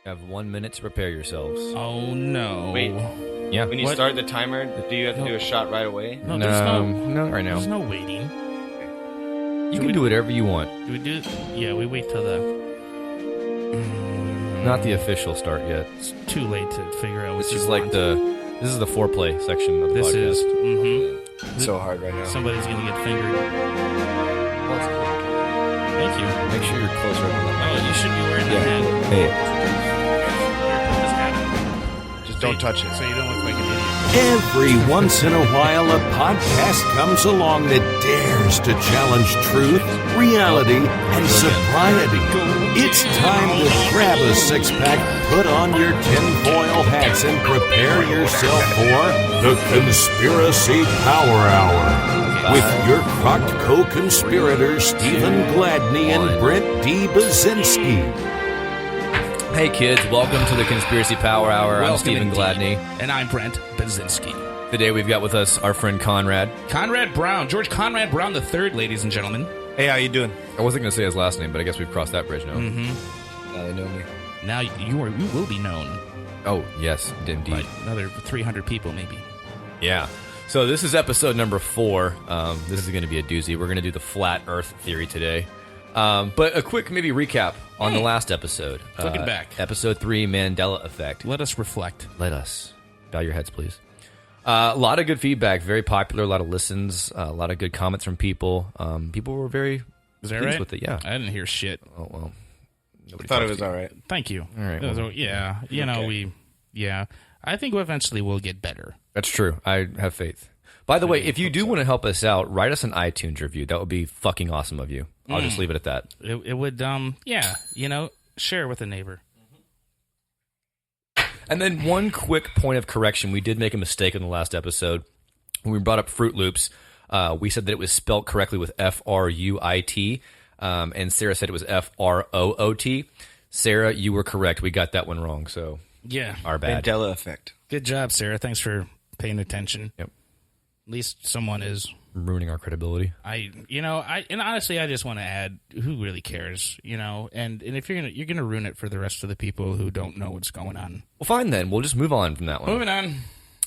You have 1 minute to prepare yourselves. Oh, no. Wait. Yeah. When you start the timer, do you have to do a shot right away? No, there's not right now. There's no waiting. You can do whatever you want. Do we do? Yeah, we wait till the. Not the official start yet. It's too late to figure out what This you is want. like this is the foreplay section of the This podcast. is. It's so hard right now. Somebody's gonna get fingered. Thank you. Make sure you're closer up on the Oh, you should be wearing the hat. Hey. Put this hat on. Just don't touch it. So you don't look like an idiot. Every once in a while, a podcast comes along that dares to challenge truth, reality, and sobriety. It's time to grab a six-pack, put on your tinfoil hats, and prepare yourself for the Conspiracy Power Hour with your crocked co-conspirators Stephen Gladney and Brent D. Bazinski. Hey kids, welcome to the Conspiracy Power Hour. I'm Stephen Gladney. And I'm Brent Bazinski. Today we've got with us our friend Conrad. Conrad Brown. George Conrad Brown III, ladies and gentlemen. Hey, how you doing? I wasn't going to say his last name, but I guess we've crossed that bridge now. Now they know me. Now you will be known Oh, yes, indeed. by another 300 people, maybe. Yeah. So this is episode number 4. This is going to be a doozy. We're going to do the flat Earth theory today. But a quick maybe recap on the last episode. Looking back. Episode 3, Mandela Effect. Let us reflect. Let us. Bow your heads, please. A lot of good feedback. Very popular. A lot of listens. A lot of good comments from people. People were very Is that pleased right? with it. Yeah. I didn't hear shit. Oh, well. I thought it was all right. Thank you. All right, It was- well, yeah. You know, I think eventually we'll get better. That's true. I have faith. By the way, if you do want to help us out, write us an iTunes review. That would be fucking awesome of you. I'll just leave it at that. It would, share with a neighbor. And then one quick point of correction. We did make a mistake in the last episode. When we brought up Fruit Loops, we said that it was spelled correctly with F-R-U-I-T, and Sarah said it was F-R-O-O-T. Sarah, you were correct. We got that one wrong, so Yeah. our bad. Mandela effect. Good job, Sarah. Thanks for paying attention. Yep. At least someone is. Ruining our credibility. And honestly, I just want to add, who really cares, And if you're gonna ruin it for the rest of the people who don't know what's going on. Well, fine then. We'll just move on from that one. Moving on.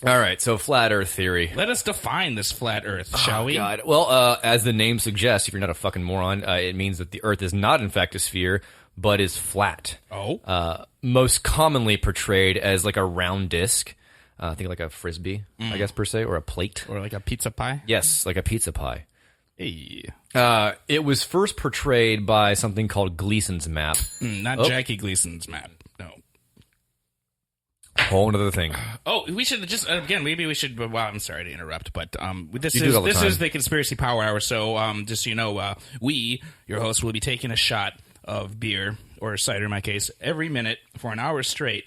All right, so flat Earth theory. Let us define this flat Earth, shall we? God. Well, as the name suggests, if you're not a fucking moron, it means that the Earth is not in fact a sphere, but is flat. Oh. Most commonly portrayed as like a round disc. I think like a frisbee, I guess per se, or a plate. Or like a pizza pie? Yes, like a pizza pie. Hey. It was first portrayed by something called Gleason's map. Not Jackie Gleason's map. No. Whole another thing. Oh, we should just again. Maybe we should. Well, I'm sorry to interrupt, but this You do it all the time. is the Conspiracy Power Hour. So just so you know, we, your hosts, will be taking a shot of beer or cider, in my case, every minute for an hour straight,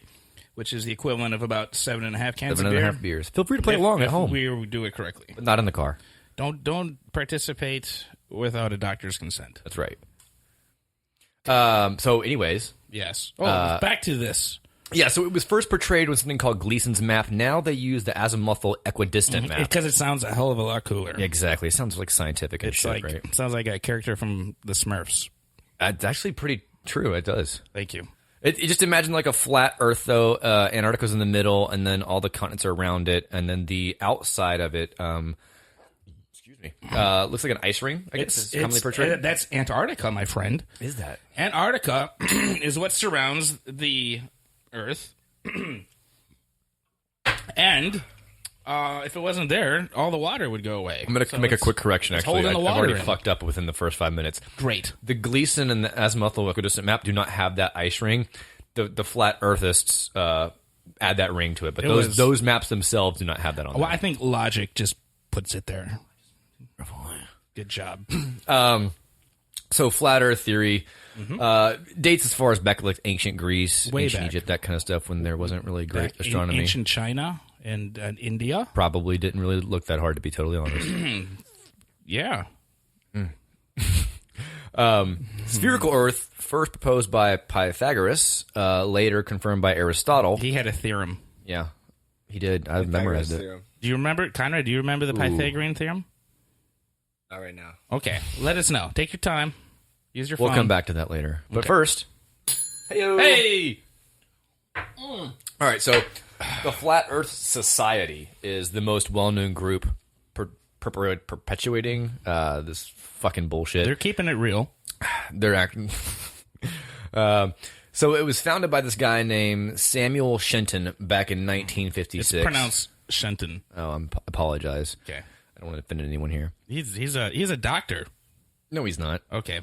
which is the equivalent of about 7.5 cans of beer. 7.5 beers. Feel free to play along at home, We do it correctly. but not in the car. Don't participate without a doctor's consent. That's right. So, anyways, Yes. Oh, back to this. yeah. So it was first portrayed with something called Gleason's map. Now they use the azimuthal equidistant map. Because it sounds a hell of a lot cooler. Exactly. It sounds like scientific and It's shit, like right? sounds like a character from the Smurfs. It's actually pretty true. It does. Thank you. You just imagine like a flat Earth, though. Antarctica's in the middle, and then all the continents are around it, and then the outside of it, looks like an ice ring. I guess it's commonly portrayed. That's Antarctica, my friend. Is that? Antarctica is what surrounds the Earth, and if it wasn't there, all the water would go away. I'm going to make a quick correction, it's actually. holding the I've water already in. fucked up within the first 5 minutes. Great. The Gleason and the azimuthal equidistant map do not have that ice ring. The flat Earthists add that ring to it, but those maps themselves do not have that on Well, them. I think logic just puts it there. Good job. So flat Earth theory dates as far as back like ancient Greece, Way ancient back. Egypt, that kind of stuff when there wasn't really great Back in astronomy. ancient China and India. Probably didn't really look that hard, to be totally honest. Yeah. Spherical Earth, first proposed by Pythagoras, later confirmed by Aristotle. He had a theorem. Yeah, he did. I've memorized it. Theorem. Do you remember, Conrad? Do you remember the Pythagorean theorem? Not right now. Okay, let us know. Take your time. Use your phone. We'll come back to that later. But first, Hey! All right, so the Flat Earth Society is the most well-known group perpetuating this fucking bullshit. They're keeping it real. They're acting. So it was founded by this guy named Samuel Shenton back in 1956. It's pronounced Shenton. Oh, I apologize. Okay. I don't want to offend anyone here. He's a doctor. No, he's not. Okay.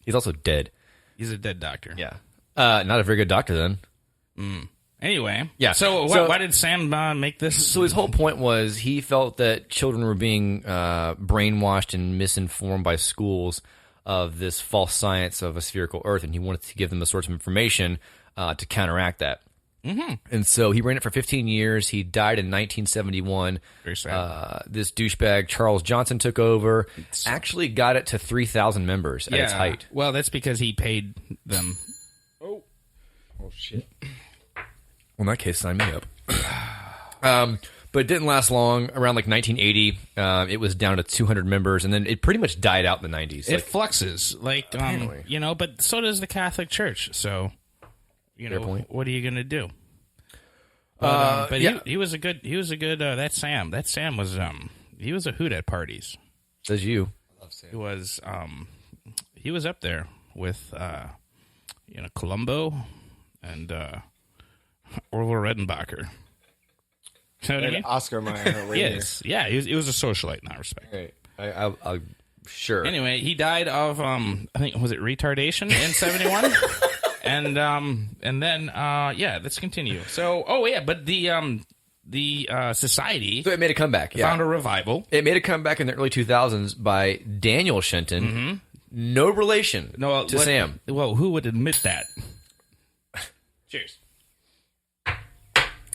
He's also dead. He's a dead doctor. Yeah. Not a very good doctor then. Anyway. Yeah. So why did Sam make this? So his whole point was he felt that children were being brainwashed and misinformed by schools of this false science of a spherical Earth, and he wanted to give them a source of information to counteract that. Mm-hmm. And so he ran it for 15 years. He died in 1971. Very sad. This douchebag, Charles Johnson, took over. Actually got it to 3,000 members at its height. Well, that's because he paid them. Oh, shit. Well, in that case, sign me up. But it didn't last long. Around like 1980, it was down to 200 members, and then it pretty much died out in the 90s. It fluxes, but so does the Catholic Church. So, what are you going to do? But yeah. he was a good. That Sam was he was a hoot at parties. Says you. He was up there with Columbo and Orville Redenbacher. You know what I mean? Oscar Mayer. Yes, yeah, he was a socialite in that respect. Right. I'll sure. Anyway, he died of I think was it retardation in 71, and then let's continue. So but the society So it made a comeback. Yeah. found a revival. It made a comeback in the early 2000s by Daniel Shenton. No relation to Sam. Well, who would admit that? Cheers.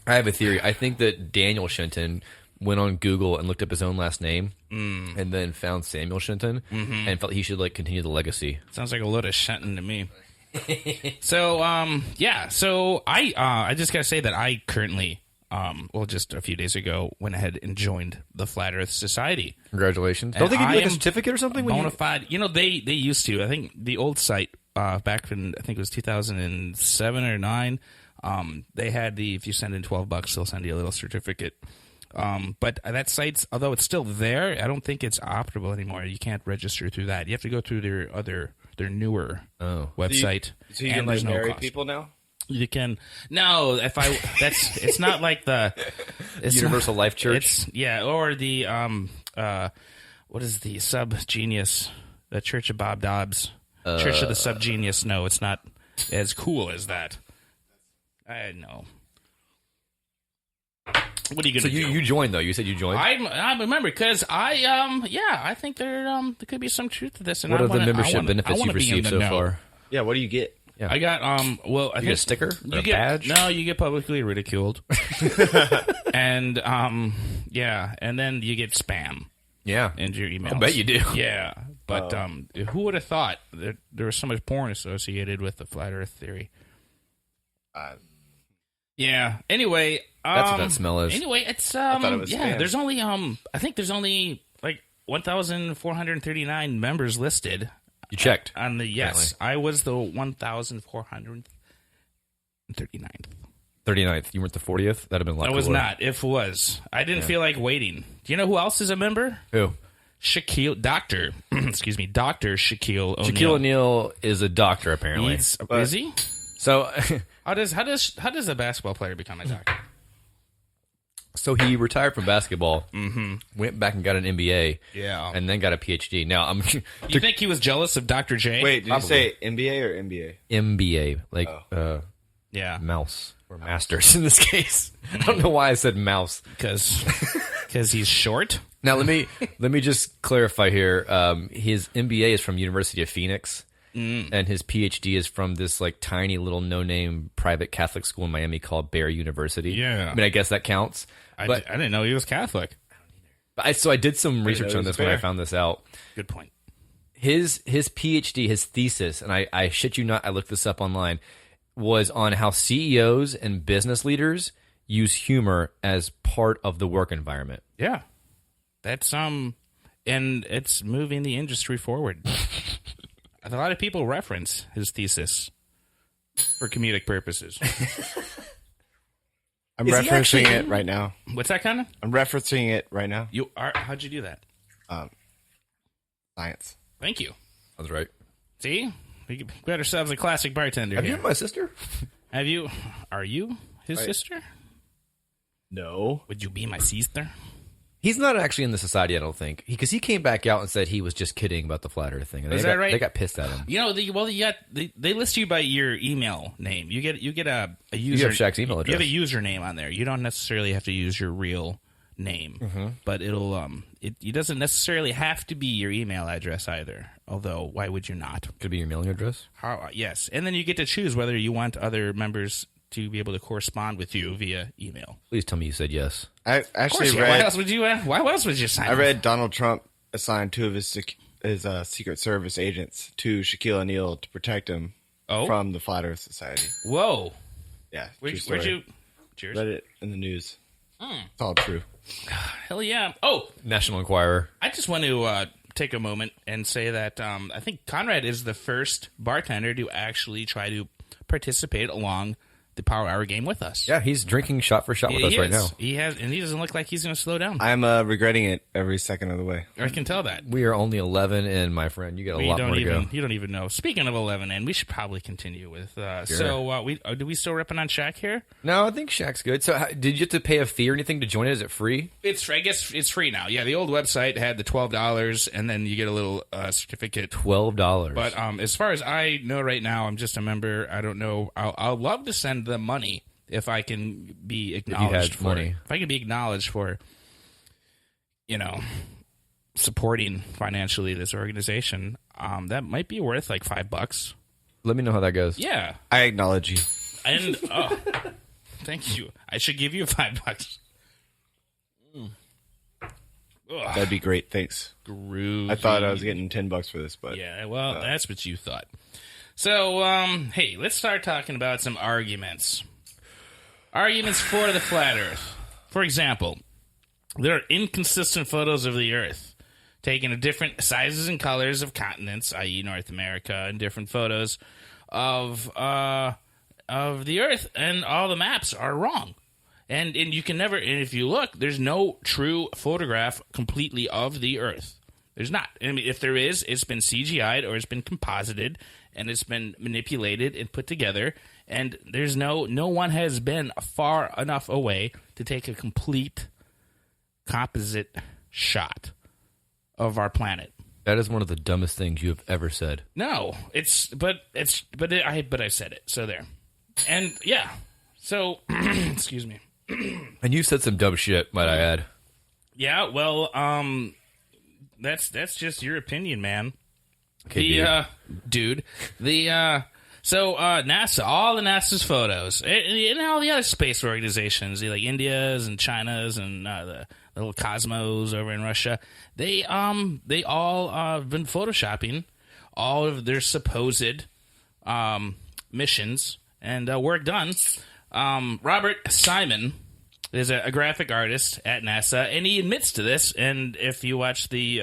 I have a theory. I think that Daniel Shenton went on Google and looked up his own last name and then found Samuel Shenton and felt he should continue the legacy. Sounds like a load of Shenton to me. So I just gotta say that I currently just a few days ago went ahead and joined the Flat Earth Society. Congratulations. Don't they give you a certificate or something? Bona fide. They used to. I think the old site back in I think it was 2007 or 9. They had if you send in $12, they'll send you a little certificate. But that site's, although it's still there, I don't think it's operable anymore. You can't register through that. You have to go through their newer website. So you can marry people now? You can. No, it's not like the Universal Life Church. Or the what is the Sub-Genius, the Church of Bob Dobbs, Church of the Sub-Genius. No, it's not as cool as that. I know. What are you going to do? So you joined, though. You said you joined? I remember, because I think there could be some truth to this. And what are the membership benefits you've received so far? Yeah, what do you get? Yeah. I got, I you think... get a sticker? Or a badge? No, you get publicly ridiculed. And, and then you get spam. Yeah. Into your emails. I bet you do. Yeah. But who would have thought that there was so much porn associated with the Flat Earth theory? Yeah. Anyway, that's what that smell is. Anyway, it's I thought it was spam. there's only I think there's only like 1,439 members listed. You checked. On the apparently. I was the 1,439th. 39th. You weren't the 40th? That'd have been a lot I was cooler. not. If it was, I didn't feel like waiting. Do you know who else is a member? Who? Dr. Excuse me, Dr. Shaquille O'Neal. Shaquille O'Neal is a doctor, apparently. Is he? So how does a basketball player become a doctor? So he retired from basketball, went back and got an MBA, and then got a PhD. Now, you think he was jealous of Dr. J? Wait, did you say MBA or MBA? MBA, like mouse or masters in this case. I don't know why I said mouse because he's short. Now let me just clarify here. His MBA is from University of Phoenix, and his PhD is from this tiny little no-name private Catholic school in Miami called Bear University. Yeah, I mean I guess that counts. But I didn't know he was Catholic. So I did some research on this when I found this out. Good point. His PhD, his thesis, and I shit you not, I looked this up online, was on how CEOs and business leaders use humor as part of the work environment. Yeah. That's and it's moving the industry forward. A lot of people reference his thesis for comedic purposes. I'm Is he referencing actually- it right now. What's that kind of? I'm referencing it right now. You are? How'd you do that? Science. Thank you. That's right. See, we got ourselves a classic bartender. Have you here. met my sister? Have you? Are you his Right. sister? No. Would you be my sister? He's not actually in the society, I don't think, because he came back out and said he was just kidding about the flat Earth thing. And Is they that got, right? They got pissed at him. You know, they list you by your email name. You get a user. You have Shaq's email You have address. a username on there. You don't necessarily have to use your real name, but it'll it doesn't necessarily have to be your email address either. Although, why would you not? Could be your mailing address. Yes, and then you get to choose whether you want other members to be able to correspond with you via email. Please tell me you said yes. I Of actually course, yeah. read. Why else would you sign? I up? read Donald Trump assigned two of his Secret Service agents to Shaquille O'Neal to protect him from the Flat Earth Society. Whoa! Yeah, Where'd true story. you? Cheers. Read it in the news. It's all true. Hell yeah! Oh, National Enquirer. I just want to take a moment and say that I think Conrad is the first bartender to actually try to participate along the Power Hour game with us. Yeah, he's drinking shot for shot with us right now. He has, and he doesn't look like he's going to slow down. I'm regretting it every second of the way. I can tell that. We are only 11 in, my friend. You got a lot more to go. You don't even know. Speaking of 11, and we should probably continue with. So, do we still ripping on Shaq here? No, I think Shaq's good. So, did you have to pay a fee or anything to join it? Is it free? I guess it's free now. Yeah, the old website had the $12, and then you get a little certificate. $12. But as far as I know right now, I'm just a member. I don't know. I'll love to send the money if I can be acknowledged for money. it. If I can be acknowledged for, supporting financially this organization, that might be worth like $5. Let me know how that goes. Yeah. I acknowledge you. And thank you. I should give you $5. That'd be great. Thanks. Groovy. I thought I was getting $10 for this, but Yeah, well, that's what you thought. So, hey, let's start talking about some arguments. Arguments for the flat Earth. For example, there are inconsistent photos of the Earth taken of different sizes and colors of continents, i.e., North America, and different photos of the Earth, and all the maps are wrong. And you can never, and if you look, there's no true photograph completely of the Earth. There's not. I mean, if there is, it's been CGI'd or it's been composited and it's been manipulated and put together. And there's no one has been far enough away to take a complete composite shot of our planet. That is one of the dumbest things you have ever said. No, I said it. So there. And yeah. So excuse me. And you said some dumb shit, might I add. Yeah, well, that's just your opinion, man. Okay, Dude. So NASA, all the NASA's photos, and all the other space organizations, like India's and China's and the little Cosmos over in Russia, they all have been photoshopping all of their supposed missions and work done. Robert Simon is a graphic artist at NASA, and he admits to this. And if you watch the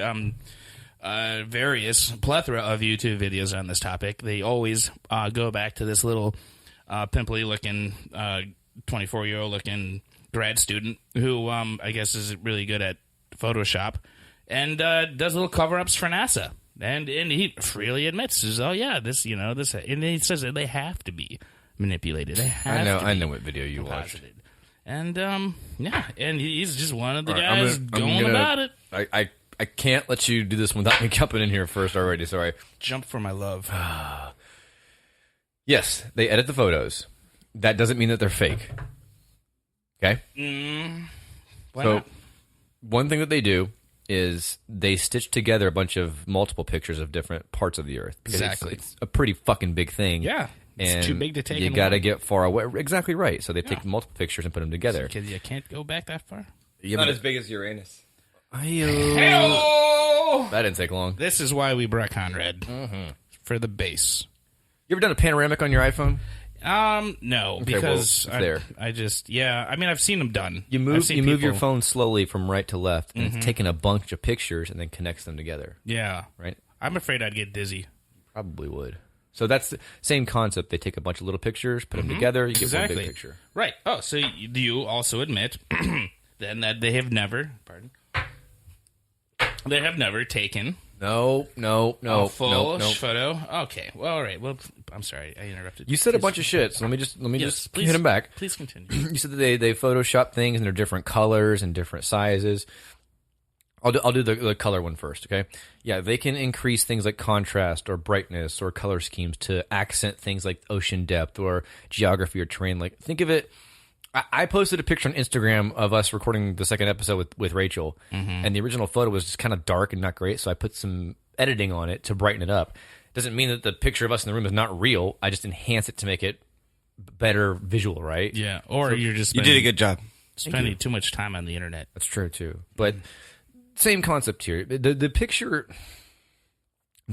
various plethora of YouTube videos on this topic, they always go back to this little pimply-looking, 24-year-old-looking grad student who I guess is really good at Photoshop and does little cover-ups for NASA. And he freely admits, oh yeah, this, and he says that they have to be manipulated. They have I know what video you watched. And yeah, and he's just one of the guys going about it. I can't let you do this without me jumping in here first already. Sorry. Jump for my love. Yes, they edit the photos. That doesn't mean that they're fake. Okay? Why not? One thing that they do is they stitch together a bunch of multiple pictures of different parts of the Earth. Because Exactly. It's a pretty fucking big thing. Yeah. It's And too big to take You in got to one. get far away. Exactly right. So they take multiple pictures and put them together. Because you can't go back that far. it's not as big as Uranus. Hey-o! That didn't take long. This is why we brought Conrad. For the bass. You ever done a panoramic on your iPhone? No, Okay, because well, it's there. I just, I mean, I've seen them done. You I've move seen your people- phone slowly from right to left, and it's taking a bunch of pictures and then connects them together. Yeah. Right? I'm afraid I'd get dizzy. Probably would. So that's the same concept. They take a bunch of little pictures, put them together, you get one big picture. Right. Oh, so you also admit then that they have never, they have never taken No. a full photo. Okay. Well, all right. Well, I'm sorry. I interrupted. You said a bunch of shit, so let me just hit them back. Please continue. You said that they Photoshop things and they're different colors and different sizes. I'll do the color one first, okay? Yeah, they can increase things like contrast or brightness or color schemes to accent things like ocean depth or geography or terrain. Like, think of it. I posted a picture on Instagram of us recording the second episode with Rachel, and the original photo was just kind of dark and not great, so I put some editing on it to brighten it up. Doesn't mean that the picture of us in the room is not real. I just enhance it to make it better visual, right? Yeah, or you're just You did a good job. spending too much time on the internet. That's true, too. But same concept here. The picture... I'm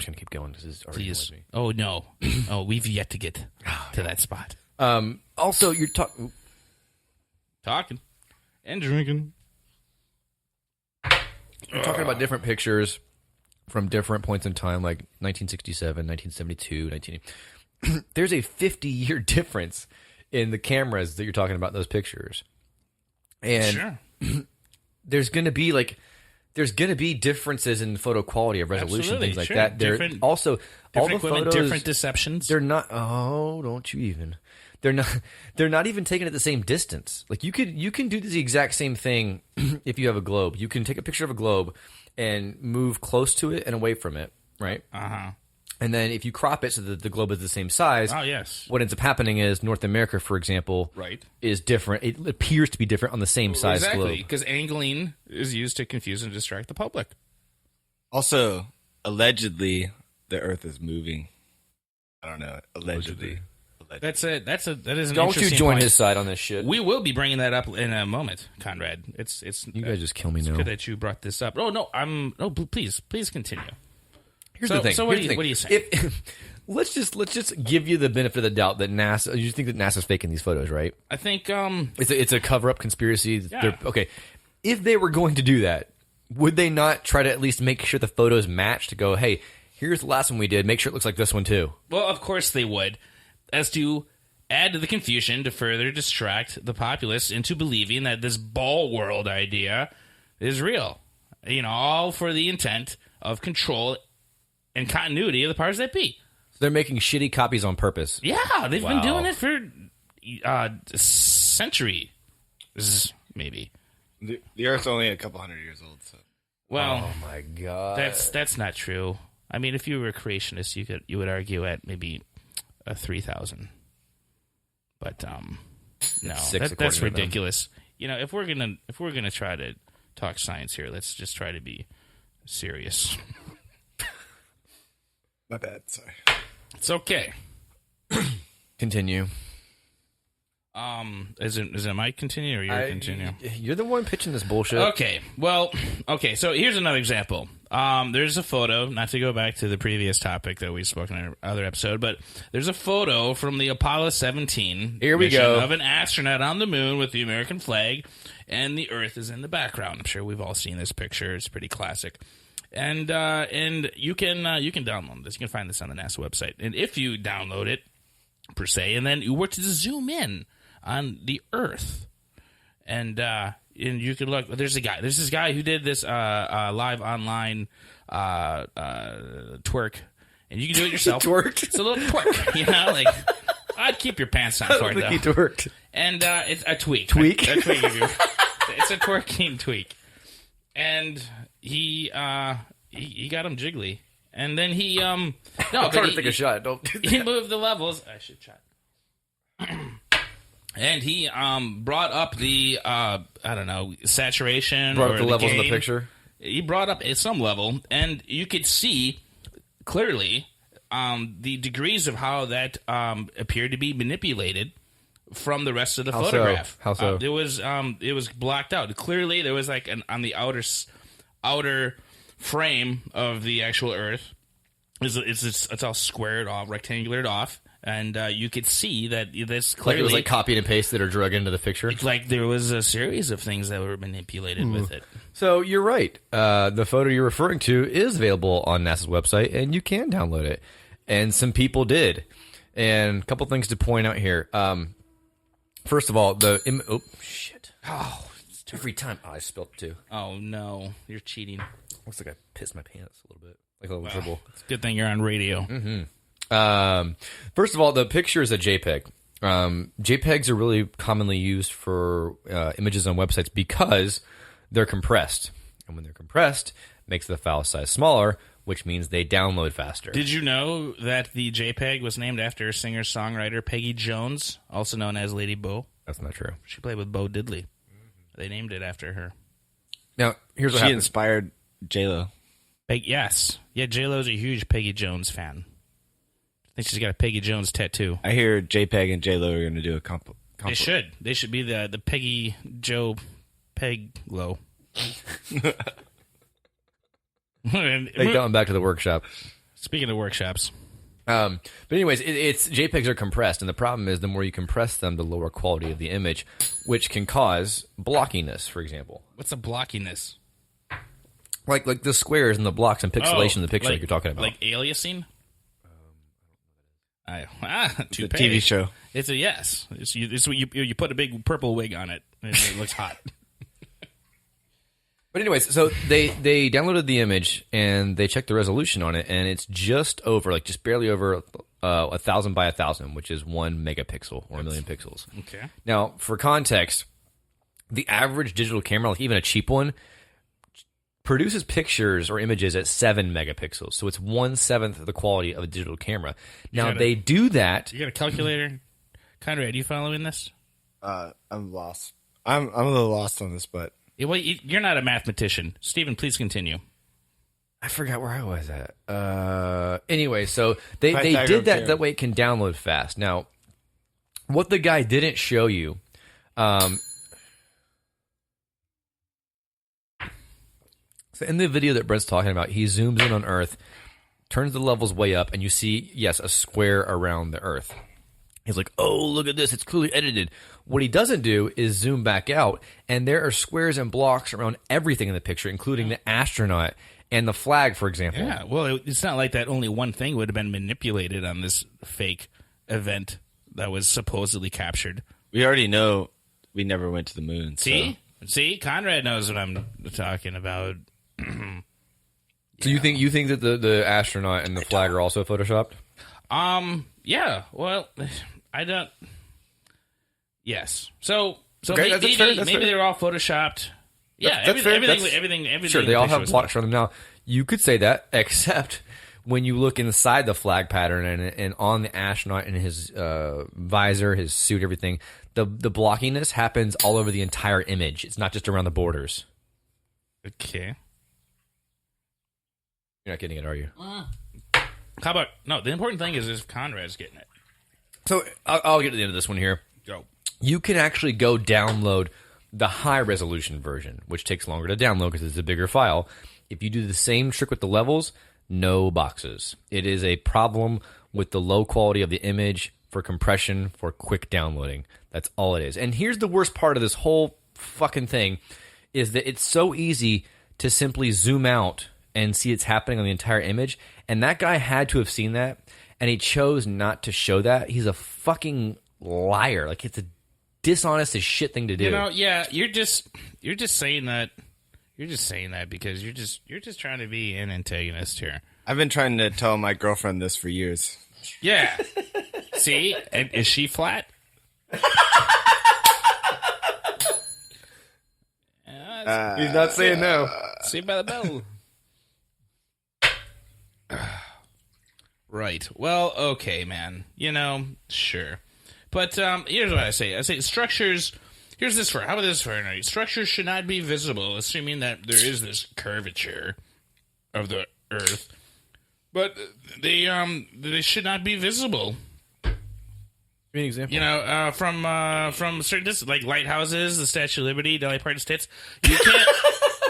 just going to keep going. This is already Please. with me. Oh, no. Oh, we've yet to get to that spot. Also, you're talking... Talking and drinking. We're talking about different pictures from different points in time, like 1967, 1972, 1980. There's a 50-year difference in the cameras that you're talking about in those pictures. And Sure. there's going to be differences in photo quality of resolution, Absolutely, things like sure. that. They're Different- also all the equipment, photos, different deceptions. they're not. Oh, don't you even? They're not even taken at the same distance. Like you can do the exact same thing if you have a globe. You can take a picture of a globe and move close to it and away from it, right? And then if you crop it so that the globe is the same size, Oh, yes. what ends up happening is North America, for example, Right. is different. It appears to be different on the same size Exactly, globe. because angling is used to confuse and distract the public. Also, allegedly, the Earth is moving. I don't know. Allegedly. That is an Don't you interesting join point. his side on this shit. We will be bringing that up in a moment, Conrad. It's You guys just kill me now. good that you brought this up. Oh no, please continue. Here's So- the thing. so what Here's do the you thing. say? Let's just give you the benefit of the doubt that NASA. You think that NASA's faking these photos, right? I think It's a cover up conspiracy. Yeah. Okay, if they were going to do that, would they not try to at least make sure the photos match to go? Hey, here's the last one we did. Make sure it looks like this one too. well, of course they would, as to add to the confusion to further distract the populace into believing that this ball world idea is real. You know, all for the intent of control and continuity of the powers that be. So they're making shitty copies on purpose. Yeah, they've been Wow. doing it for centuries, maybe. The Earth's only a couple hundred years old, so. Well, Oh my god. that's not true. I mean, if you were a creationist, you would argue at maybe 3,000. But no, Six, that's according to them. ridiculous. You know, if we're gonna try to talk science here, let's just try to be serious. My bad, sorry. It's okay. Continue. Is it my continue or your continue? You're the one pitching this bullshit. Okay. Well, okay. So here's another example. There's a photo, not to go back to the previous topic that we spoke in our other episode, but there's a photo from the Apollo 17 Here we mission go. of an astronaut on the moon with the American flag, and the Earth is in the background. I'm sure we've all seen this picture. It's pretty classic. And you can download this. You can find this on the NASA website. And if you download it, per se, and then you were to zoom in on the Earth, and you could look. There's this guy who did this live online twerk, and you can do it yourself. Twerked? It's a little twerk, you know, like I'd keep your pants on I for don't it think though. he twerked. And it's a tweak. Tweak? A tweak if you it's a twerking tweak. And he got him jiggly. And then he I'm trying to take a shot. Don't do that. he moved the levels. I should shot. And he brought up the I don't know, saturation Brought or up the levels in the gain. picture. He brought up at some level, and you could see clearly the degrees of how that appered to be manipulated from the rest of the How so? photograph. How so? It was blocked out. Clearly, there was like on the outer frame of the actual Earth. It's all squared off, rectangular off, and you could see that this clearly Like it was like copied and pasted or drug into the picture. it's like there was a series of things that were manipulated with it. So you're right. The photo you're referring to is available on NASA's website, and you can download it. and some people did. And a couple things to point out here. First of all, oh shit! Oh, every time I spilled too. Oh no, you're cheating. Looks like I pissed my pants a little bit, like a little dribble. It's a good thing you're on radio. Mm-hmm. First of all, the picture is a JPEG. JPEGs are really commonly used for images on websites because they're compressed, and when they're compressed, it makes the file size smaller, which means they download faster. Did you know that the JPEG was named after singer-songwriter Peggy Jones, also known as Lady Bo? That's not true. She played with Bo Diddley. They named it after her. Now, here's what she happened. inspired J-Lo. Yes. Yeah, J-Lo's a huge Peggy Jones fan. I think she's got a Peggy Jones tattoo. I hear JPEG and J-Lo are going to do a comp. They should. They should be the Peggy Joe Peg-Lo. They going back to the workshop. Speaking of workshops. But anyways, it's JPEGs are compressed, and the problem is the more you compress them, the lower quality of the image, which can cause blockiness, for example. What's a blockiness? Like the squares and the blocks and pixelation in the picture like you're talking about. Like aliasing? It's a TV show. It's a yes. It's what you put a big purple wig on it, and it looks hot. But anyways, so they downloaded the image and they checked the resolution on it, and it's just barely over 1,000 by 1,000, which is 1 megapixel or 1,000,000 pixels. Okay. Now, for context, the average digital camera, like even a cheap one, produces pictures or images at 7 megapixels, so it's 1/7 of the quality of a digital camera. Now they do that. You got a calculator, Conrad? You following this? I'm lost. I'm a little lost on this, but. Well, you're not a mathematician. Stephen, please continue. I forgot where I was at. Anyway, so they did that way it can download fast. Now, what the guy didn't show you, so in the video that Brent's talking about, he zooms in on Earth, turns the levels way up, and you see, yes, a square around the Earth. He's like, oh, look at this. It's clearly edited. What he doesn't do is zoom back out, and there are squares and blocks around everything in the picture, including the astronaut and the flag, for example. Yeah, well, it's not like that only one thing would have been manipulated on this fake event that was supposedly captured. We already know we never went to the moon. See? Conrad knows what I'm talking about. So you think that the astronaut and the flag are also photoshopped? Yeah. Well, I don't. Yes. So okay, maybe they're all photoshopped. Yeah, everything. Sure, they all have blocks from them. Now, you could say that, except when you look inside the flag pattern and on the astronaut and his visor, his suit, everything, the blockiness happens all over the entire image. It's not just around the borders. Okay. You're not getting it, are you? How about no? The important thing is Conrad's getting it. So I'll get to the end of this one here. Go. You can actually go download the high resolution version, which takes longer to download because it's a bigger file. If you do the same trick with the levels, no boxes. It is a problem with the low quality of the image for compression for quick downloading. That's all it is. And here's the worst part of this whole fucking thing is that it's so easy to simply zoom out and see it's happening on the entire image. And that guy had to have seen that, and he chose not to show that. He's a fucking liar. Like, it's a dishonest as shit thing to do. You know, yeah, you're just saying that. You're just saying that because you're just trying to be an antagonist here. I've been trying to tell my girlfriend this for years. Yeah. See? And is she flat? He's not saying no. See by the bell. Right. Well, okay, man. You know, sure. But here's what I say. I say structures. How about this for a structures should not be visible, assuming that there is this curvature of the Earth. But they should not be visible. Give me an example. You know, from certain distance, like lighthouses, the Statue of Liberty, the Empire States. You can't.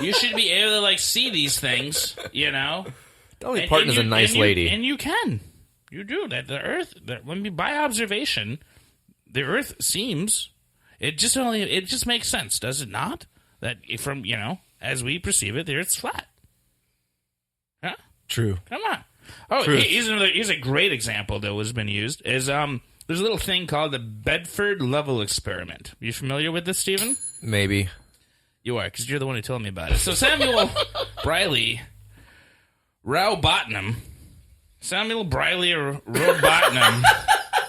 You should be able to like see these things. You know. Dolly Parton is a nice lady. And you can. You do. That the Earth, by observation, the Earth seems, it just makes sense, does it not? That from, as we perceive it, the Earth's flat. Huh? True. Come on. Oh, here's a great example that has been used. There's a little thing called the Bedford level experiment. You familiar with this, Stephen? Maybe. You are, because you're the one who told me about it. So Samuel Briley Rowbottom,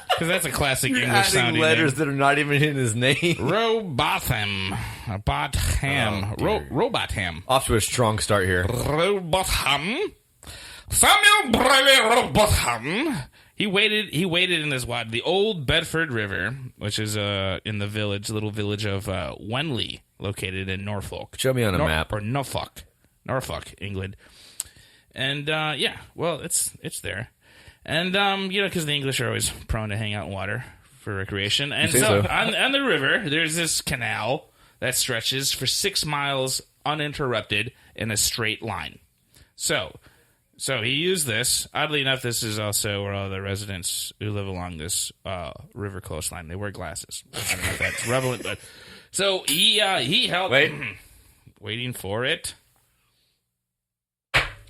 because that's a classic English sounding letters name. that are not even in his name. Robotham. Robotham. Off to a strong start here. Robotham. Samuel Briley Robotham. He waited in this water, the old Bedford River, which is in the little village of Wenley, located in Norfolk. Show me on a map. Or Norfolk, England. And it's there. And because the English are always prone to hang out in water for recreation. And so on the river, there's this canal that stretches for 6 miles uninterrupted in a straight line. So he used this. Oddly enough, this is also where all the residents who live along this river coastline, they wear glasses. I don't know if that's relevant, but so he held. Wait. Waiting for it.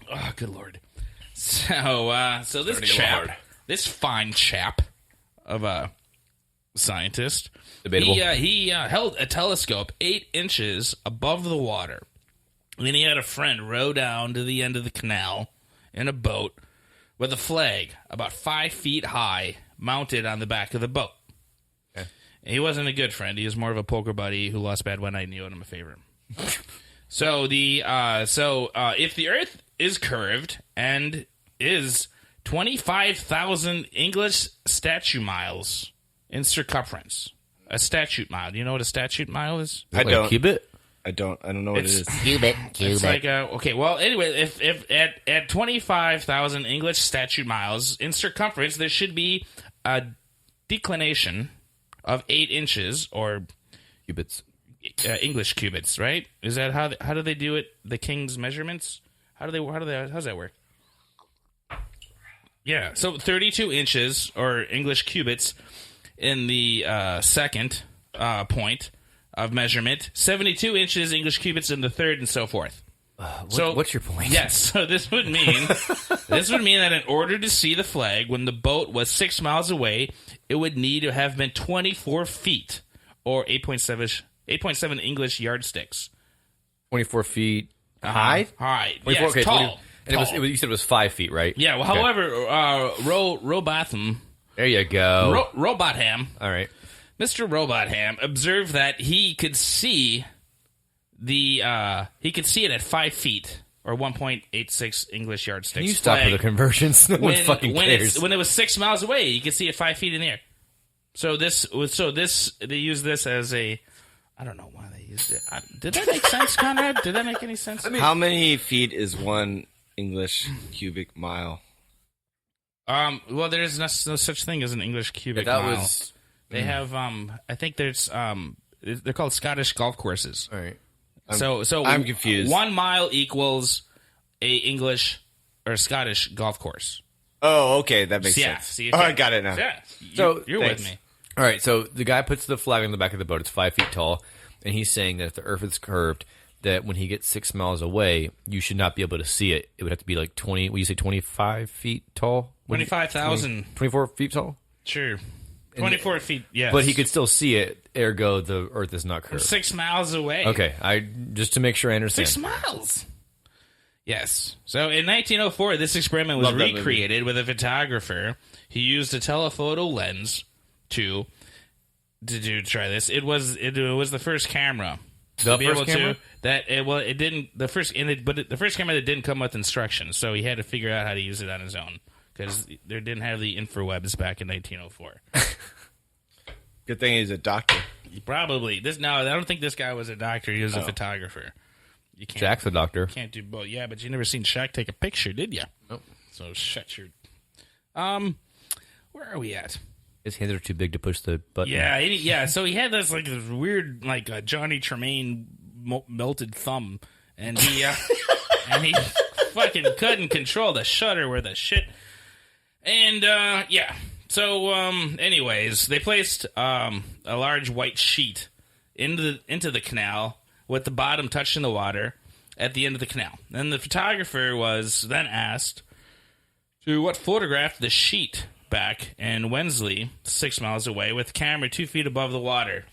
Oh, good Lord. So this fine chap of a scientist, debatable. He held a telescope 8 inches above the water. Then he had a friend row down to the end of the canal in a boat with a flag about 5 feet high mounted on the back of the boat. Okay. He wasn't a good friend. He was more of a poker buddy who lost bad one night and he owed him a favor. So if the Earth is curved and is 25,000 English statute miles in circumference. A statute mile. Do you know what a statute mile is? I don't. A cubit? I don't know what it is. Cubit. It's like okay. Well, anyway, if at 25,000 English statute miles in circumference, there should be a declination of 8 inches or Cubits. English cubits, right? Is that how do they do it? The king's measurements? How's that work? Yeah, so 32 inches or English cubits in the second point of measurement, 72 inches English cubits in the third, and so forth. What's your point? Yes, so this would mean that in order to see the flag when the boat was 6 miles away, it would need to have been 24 feet or 8.7 English yardsticks. 24 feet high? High. 24, yes, okay, tall. And you said it was 5 feet, right? Yeah, well, okay. However, Robotham... There you go. Robotham. All right. Mr. Robotham observed that he could see it at 5 feet or 1.86 English yardsticks. Can you stop with the conversions? No one fucking cares. When it was 6 miles away, you could see it 5 feet in the air. So they use this as a... I don't know why they used it. Did that make sense, Conrad? Did that make any sense? I mean, how many feet is 1 English cubic mile? Well, there's no such thing as an English cubic mile. They have, I think there's, they're called Scottish golf courses. All right. So I'm confused. 1 mile equals a English or Scottish golf course. Oh, okay, that makes Yeah, sense. see, I got it now. Yeah, So you're with me. All right, so the guy puts the flag on the back of the boat. It's 5 feet tall, and he's saying that if the Earth is curved, that when he gets 6 miles away, you should not be able to see it. It would have to be like 20. Would you say 25 feet tall? 25,000. 24 feet tall. Sure. 24 feet. Yes. But he could still see it. Ergo, the Earth is not curved. 6 miles away. Okay, just to make sure I understand. 6 miles. Yes. So in 1904, this experiment was recreated with a photographer. He used a telephoto lens to try this. It was the first camera. The first camera? The first camera that didn't come with instructions, so he had to figure out how to use it on his own because they didn't have the infrawebs back in 1904. Good thing he's a doctor. Probably. I don't think this guy was a doctor. He was a photographer. Jack's a doctor. Can't do both. Yeah, but you never seen Shaq take a picture, did you? Nope. So shut your... Where are we at? His hands are too big to push the button. Yeah. So he had this weird Johnny Tremaine melted thumb, and he fucking couldn't control the shutter or the shit. And yeah. So anyways, they placed a large white sheet into the canal with the bottom touching the water at the end of the canal. And the photographer was then asked to what photographed the sheet back in Wensley, 6 miles away, with the camera 2 feet above the water.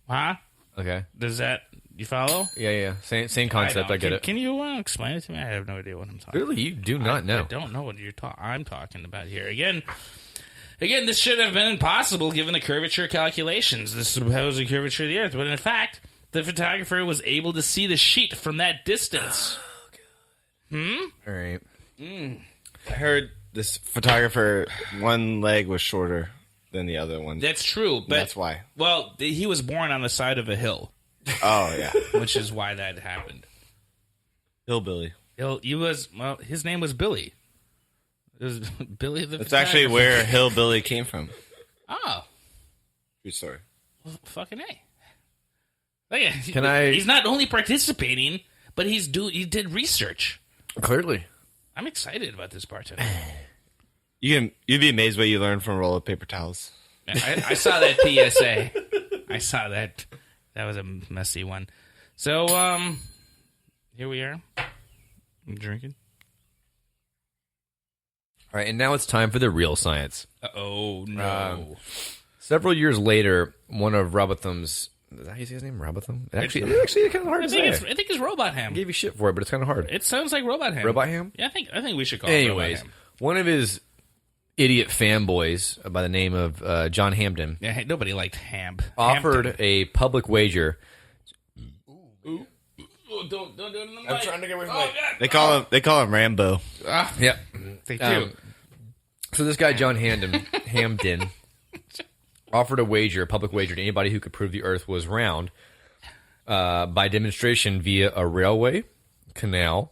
Huh? Okay. Does that... You follow? Yeah. Same concept. I get it. Can you explain it to me? I have no idea what I'm talking about. Really? You do not know. I don't know what I'm talking about here. Again, this should have been impossible given the curvature calculations, the supposed curvature of the Earth. But in fact, the photographer was able to see the sheet from that distance. All right. I heard this photographer, one leg was shorter than the other one. That's true. But, that's why. Well, he was born on the side of a hill. Oh, yeah. Which is why that happened. Hillbilly. His name was Billy. It was Billy the That's actually where hillbilly came from. Oh. True story. Well, fucking A. Oh, yeah. He's not only participating, but he did research. Clearly. I'm excited about this bartender. You'd be amazed what you learn from roll of paper towels. I saw that PSA. I saw that. That was a messy one. So, here we are. I'm drinking. All right, and now it's time for the real science. Oh, no. Several years later, one of Robotham's... Is that how you say his name? Robotham? It's actually kind of hard to say. I think it's Robot Ham. I gave you shit for it, but it's kind of hard. It sounds like Robot Ham. Robot Ham? Yeah, I think we should call it Robot Ham. One of his idiot fanboys by the name of John Hamden nobody liked Ham. offered a public wager. Ooh, don't do it in the mic. I'm trying to get away from it. They call him Rambo. Yeah, they do. So this guy John Hamden offered a public wager to anybody who could prove the Earth was round by demonstration via a railway, canal,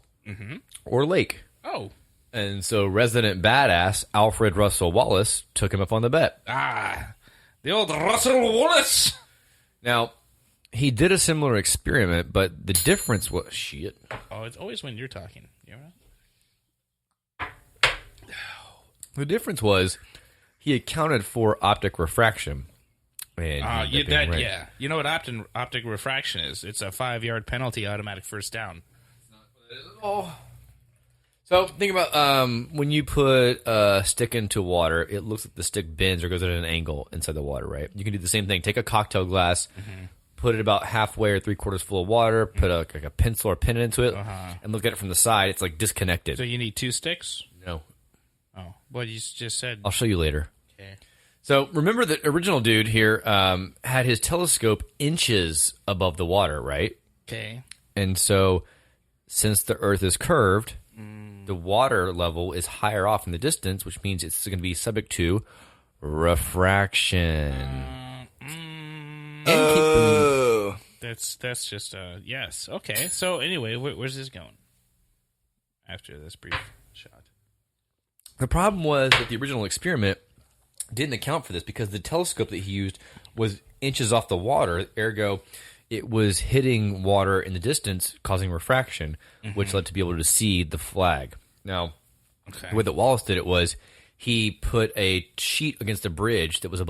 or lake. Oh. And so resident badass Alfred Russel Wallace took him up on the bet. The old Russell Wallace. Now, he did a similar experiment, but the difference was... Shit. Oh, it's always when you're talking. You know? The difference was he accounted for optic refraction. And yeah. You know what optic refraction is? It's a 5-yard penalty, automatic first down. Oh. So think about when you put a stick into water, it looks like the stick bends or goes at an angle inside the water, right? You can do the same thing. Take a cocktail glass, put it about halfway or 3/4 full of water, put a pencil or pen into it, and look at it from the side. It's like disconnected. So you need 2 sticks? No. Oh, well, you just said. I'll show you later. Okay. So remember the original dude here had his telescope inches above the water, right? Okay. And so since the Earth is curved, the water level is higher off in the distance, which means it's going to be subject to refraction. Oh. That's just yes. Okay. So anyway, where's this going? After this brief shot. The problem was that the original experiment didn't account for this because the telescope that he used was inches off the water, ergo it was hitting water in the distance, causing refraction, which led to be able to see the flag. Now, the way that Wallace did it was he put a sheet against a bridge that was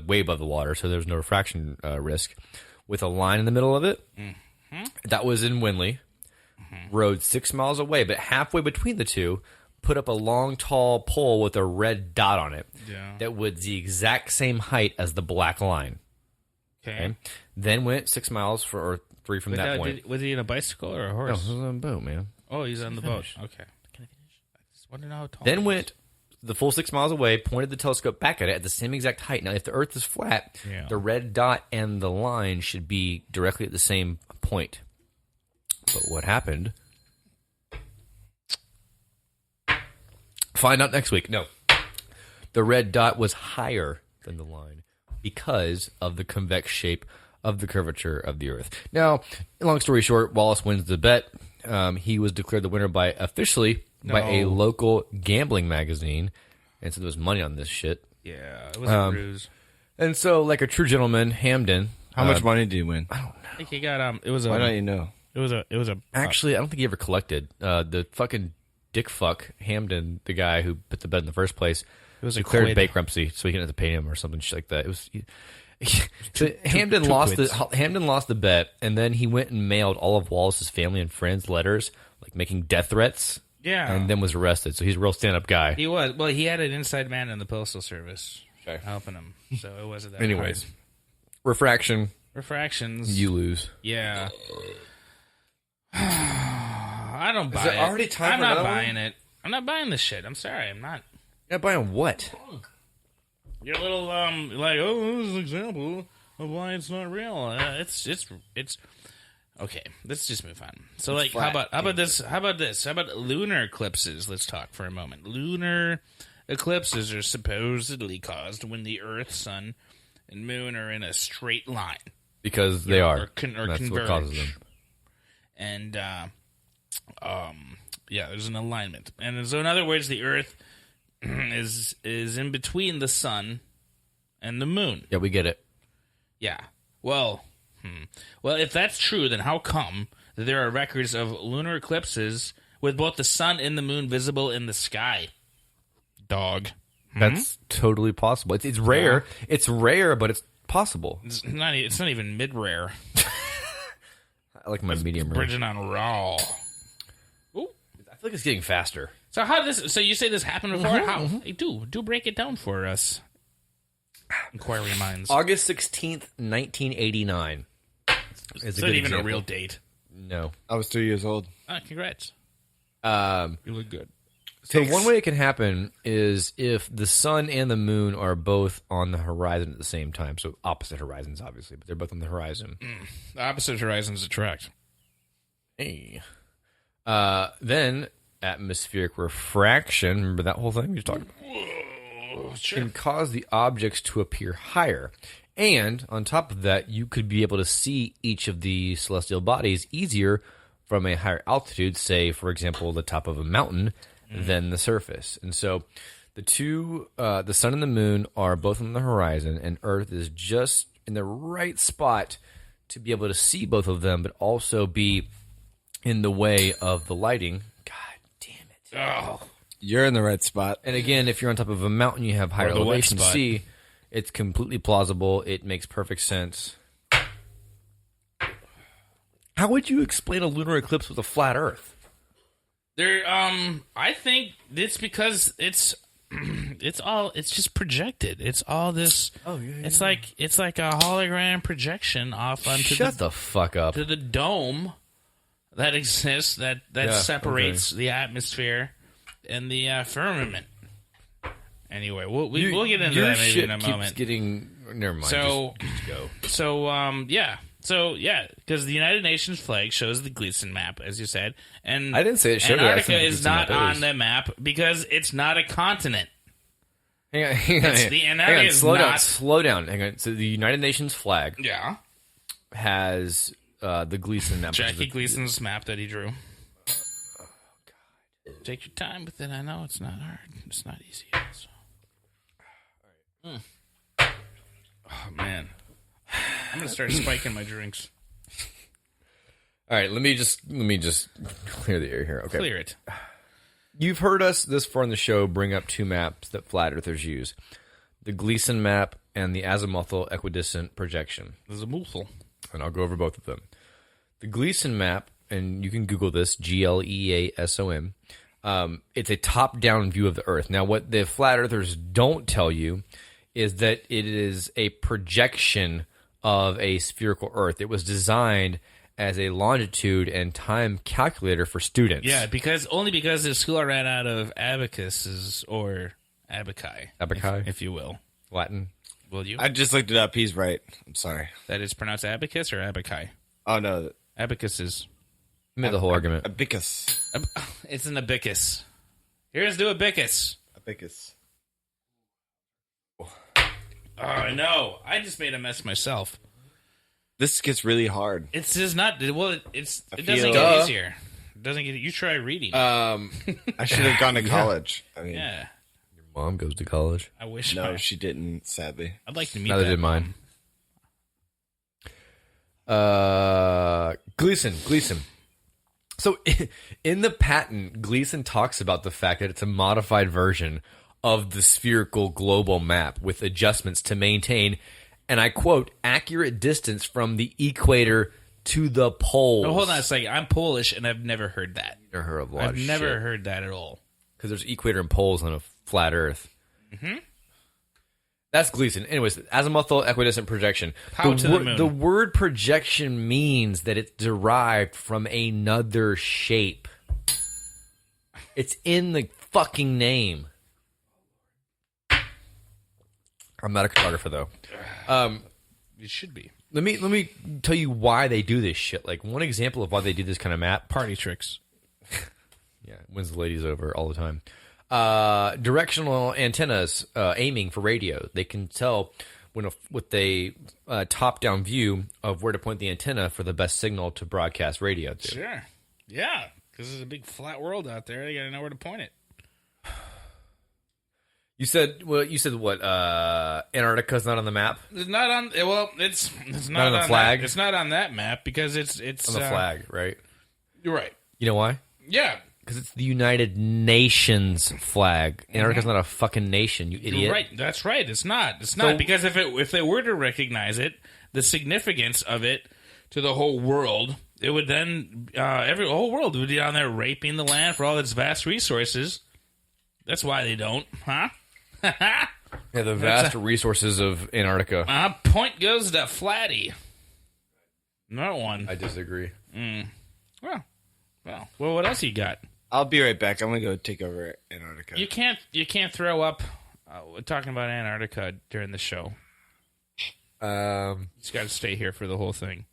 way above the water, so there was no refraction risk, with a line in the middle of it. That was in Winley. Rode 6 miles away, but halfway between the two, put up a long, tall pole with a red dot on it that was the exact same height as the black line. Okay. Then went 6 miles or 3 from that point. Was he in a bicycle or a horse? No, he was on a boat, man. Oh, he's on the boat. Okay. Can I finish? I just want to know how tall. Then went the full 6 miles away, pointed the telescope back at it at the same exact height. Now, if the Earth is flat, the red dot and the line should be directly at the same point. But what happened? Find out next week. No. The red dot was higher than the line because of the convex shape of the curvature of the Earth. Now, long story short, Wallace wins the bet. He was declared the winner by a local gambling magazine. And so there was money on this shit. Yeah, it was a ruse. And so, like a true gentleman, Hamden. How much money did you win? I don't know. I think he got it was a. Why don't you know? It was a. Actually, I don't think he ever collected. The fucking dick fuck Hamden, the guy who put the bet in the first place, declared bankruptcy, so he didn't have to pay him or something shit like that. It was. So Hamden lost the bet, and then he went and mailed all of Wallace's family and friends letters, like making death threats Yeah. And then was arrested. So he's a real stand-up guy. He was. Well, he had an inside man in the Postal Service Okay. helping him. So it wasn't that Anyways. hard. Refraction. Refractions. You lose. Yeah. I don't buy Is it it. already time I'm for not another buying it. I'm not buying this shit. I'm sorry. I'm not. Yeah, buying what? You're a little like, oh, this is an example of why it's not real. It's okay. Let's just move on. So, like, how about this? How about lunar eclipses? Let's talk for a moment. Lunar eclipses are supposedly caused when the Earth, Sun, and Moon are in a straight line. Because they are. Or That's converge. what causes them. And there's an alignment. And so, in other words, the Earth is in between the Sun and the Moon. Yeah, we get it. Yeah. Well, if that's true, then how come that there are records of lunar eclipses with both the Sun and the Moon visible in the sky? Dog. That's totally possible. It's rare. Yeah. It's rare, but it's possible. It's not even mid-rare. I like my medium rare. Bridging on raw. Ooh. I feel like it's getting faster. So so you say this happened before? How? Hey, do break it down for us. Inquiry minds. August 16th, 1989. Is that even a real date? No. I was 3 years old. Congrats. You look good. So one way it can happen is if the sun and the moon are both on the horizon at the same time. So opposite horizons, obviously, but they're both on the horizon. The opposite horizons attract. Hey. Then atmospheric refraction, remember that whole thing we just talked about? Sure. Can cause the objects to appear higher. And on top of that, you could be able to see each of the celestial bodies easier from a higher altitude, say, for example, the top of a mountain, than the surface. And so the sun and the moon are both on the horizon, and Earth is just in the right spot to be able to see both of them, but also be in the way of the lighting. God damn it. Oh. You're in the right spot. And again, if you're on top of a mountain, you have higher elevation to see. It's completely plausible. It makes perfect sense. How would you explain a lunar eclipse with a flat Earth? I think it's because it's just projected. It's all this. Oh yeah. It's like a hologram projection off onto the fuck up to the dome that exists that separates the atmosphere and the firmament. Anyway, we'll get into that maybe in a moment. Never mind. So just go. So because the United Nations flag shows the Gleason map, as you said, and I didn't say it showed Antarctica it. is not on the map because it's not a continent. Hang on. Slow down. Hang on. So the United Nations flag, has the Gleason map. Jackie Gleason's map that he drew. Oh God! Take your time with it. I know it's not hard. It's not easy. So. Oh man. I'm gonna start spiking my drinks. All right, let me just clear the air here. Okay, clear it. You've heard us this far in the show bring up two maps that flat earthers use: the Gleason map and the azimuthal equidistant projection. Azimuthal, and I'll go over both of them. The Gleason map, and you can Google this: GLEASOM. It's a top-down view of the Earth. Now, what the flat earthers don't tell you is that it is a projection of a spherical Earth. It was designed as a longitude and time calculator for students. Yeah, because the school ran out of abacuses or abaci. Abaci? If you will. Latin. Will you? I just looked it up. He's right. I'm sorry. That is pronounced abacus or abaci? Oh, no. Abacuses. Made the whole argument. Abacus. It's an abacus. Here's to abacus. Abacus. Oh, I know. I just made a mess myself. This gets really hard. It's just not. Well, it doesn't get easier. It doesn't get. You try reading. I should have gone to college. I mean, yeah. Your mom goes to college. I wish. No, she didn't. Sadly, I'd like to meet. Neither did mine. Gleason. So, in the patent, Gleason talks about the fact that it's a modified version of the spherical global map with adjustments to maintain, and I quote, accurate distance from the equator to the poles. Oh, hold on a second. I'm Polish, and I've never heard that. I've never heard that at all. Because there's equator and poles on a flat Earth. Mm-hmm. That's Gleason. Anyways, azimuthal equidistant projection. Power to the moon. The word projection means that it's derived from another shape. It's in the fucking name. I'm not a cartographer, though. You should be. Let me tell you why they do this shit. Like, one example of why they do this kind of map. Party tricks. Yeah, wins the ladies over all the time. Directional antennas aiming for radio. They can tell with a top-down view of where to point the antenna for the best signal to broadcast radio to. Sure. Yeah, because there's a big flat world out there. You got to know where to point it. You said what? Antarctica's not on the map. It's not on. Well, it's not on the flag. It's not on that map because it's on the flag, right? You're right. You know why? Yeah. Because it's the United Nations flag. Antarctica's not a fucking nation, you idiot. You're right. That's right. It's not. It's not because if they were to recognize it, the significance of it to the whole world, it would then the whole world would be down there raping the land for all its vast resources. That's why they don't, huh? Yeah, the vast resources of Antarctica. Point goes to Flatty. Not one. I disagree. Well, what else you got? I'll be right back. I'm gonna go take over Antarctica. You can't throw up talking about Antarctica during the show. You just got to stay here for the whole thing.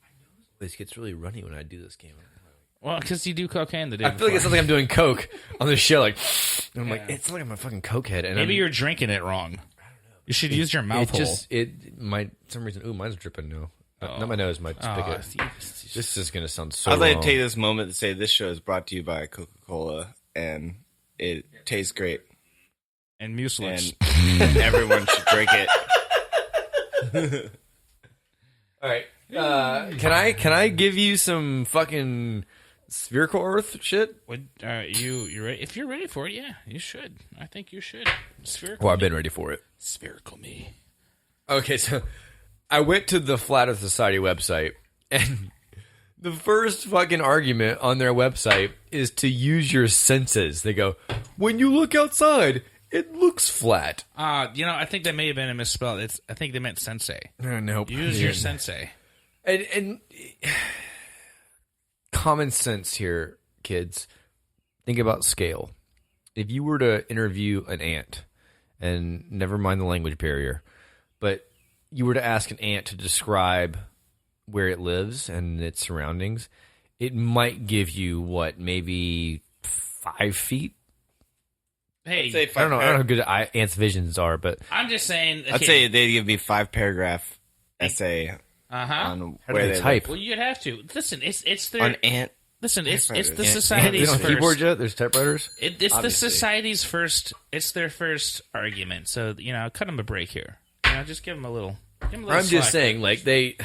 This gets really runny when I do this game. Well, because you do cocaine the day I feel like it's something I'm doing coke on this show. Like, and I'm like, it's like I'm a fucking cokehead. And maybe you're drinking it wrong. I don't know. You should use your mouth hole. Some reason. Ooh, mine's dripping now. Not my nose, my spigot. This is gonna sound so. I'd like to take this moment to say this show is brought to you by Coca-Cola, and it tastes great. And mucilage. And everyone should drink it. All right. Can I give you some fucking spherical Earth shit? You ready? If you're ready for it, yeah, you should. I think you should. Spherical. Well, I've been ready for it. Spherical me. Okay, so I went to the Flat Earth Society website, and the first fucking argument on their website is to use your senses. They go, when you look outside, it looks flat. I think that may have been a misspell. I think they meant sensei. Nope. Use your sensei. And common sense here, kids. Think about scale. If you were to interview an ant, and never mind the language barrier, but you were to ask an ant to describe where it lives and its surroundings, it might give you, maybe 5 feet? Hey, I don't know how good ants' visions are, but I'm just saying. I'd say they'd give me 5-paragraph essay on where they type. Well, you'd have to listen. It's their on ant. Listen, it's the they society's don't first. keyboard yet? There's typewriters. It's Obviously. the society's first. It's their first argument. So cut them a break here. Just give them a little. I'm just saying, like they.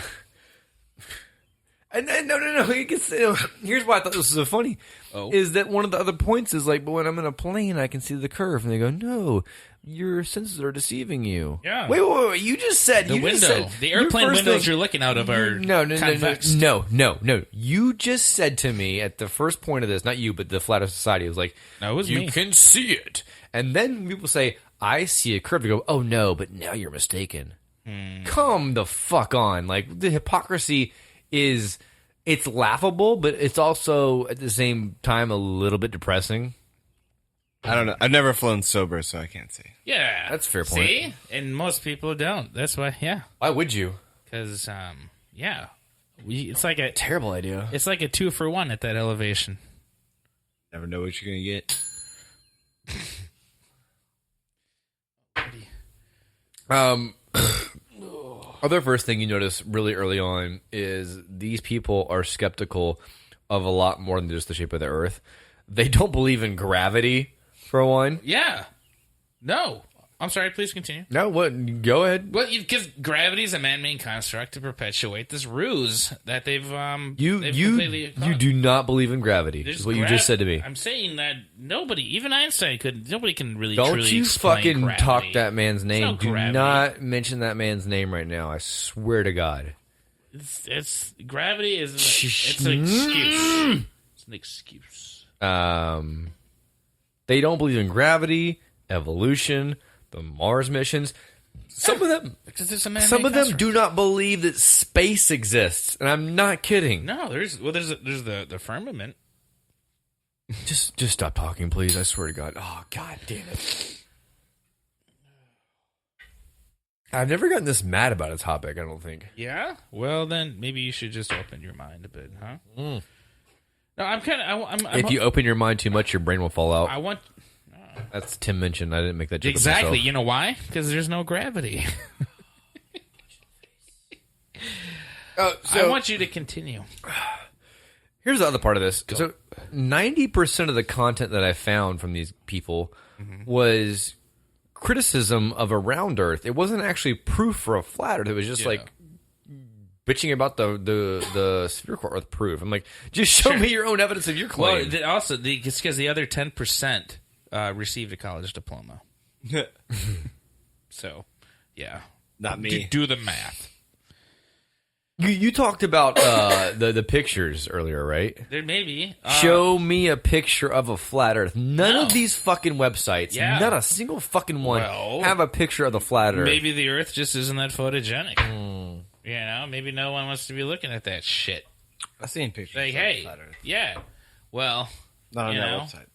And no. Here's why I thought this was so funny. Is that one of the other points is like, but when I'm in a plane, I can see the curve, and they go, no, your senses are deceiving you. Yeah. Wait. You just said the window, the airplane windows you're looking out of are convex. No. You just said to me at the first point of this, not you, but the Flat Earth Society was like, no, it was you me. can see it, and then people say, I see a curve. They go, oh no, but now you're mistaken. Come the fuck on! Like the hypocrisy is. It's laughable, but it's also at the same time a little bit depressing. I don't know. I've never flown sober, so I can't say. Yeah, that's a fair point. See, and most people don't. That's why. Yeah. Why would you? Because it's like a terrible idea. It's like a 2-for-1 at that elevation. Never know what you're gonna get. Other first thing you notice really early on is these people are skeptical of a lot more than just the shape of the Earth. They don't believe in gravity, for one. Yeah. No. I'm sorry, please continue. No, what? Go ahead. Well, because gravity is a man-made construct to perpetuate this ruse that they've completely you do not believe in gravity. Is what you just said to me. I'm saying that nobody, even Einstein, nobody can really don't truly you explain fucking gravity. talk that man's name. No do gravity. not mention that man's name right now. I swear to God. It's gravity is it's an excuse. It's an excuse. They don't believe in gravity, evolution, the Mars missions. Some of them do not believe that space exists, and I'm not kidding. No, there's the firmament. Just stop talking, please. I swear to God. Oh, God damn it. I've never gotten this mad about a topic, I don't think. Yeah? Well, then maybe you should just open your mind a bit, huh? No, I'm kind of... If you open your mind too much, your brain will fall out. I want... That's Tim mentioned. I didn't make that joke Exactly. myself. You know why? Because there's no gravity. I want you to continue. Here's the other part of this. So 90% of the content that I found from these people was criticism of a round Earth. It wasn't actually proof for a flat Earth. It was just like bitching about the spherical Earth proof. I'm like, just show me your own evidence of your claim. Well, also, it's because the other 10% received a college diploma. So, yeah. Not me. Do the math. You talked about the pictures earlier, right? There may be. Show me a picture of a flat Earth. None of these fucking websites, not a single fucking one, have a picture of the flat Earth. Maybe the Earth just isn't that photogenic. You know, maybe no one wants to be looking at that shit. I've seen pictures like, of hey, flat Earth. Yeah. Well, not on that website.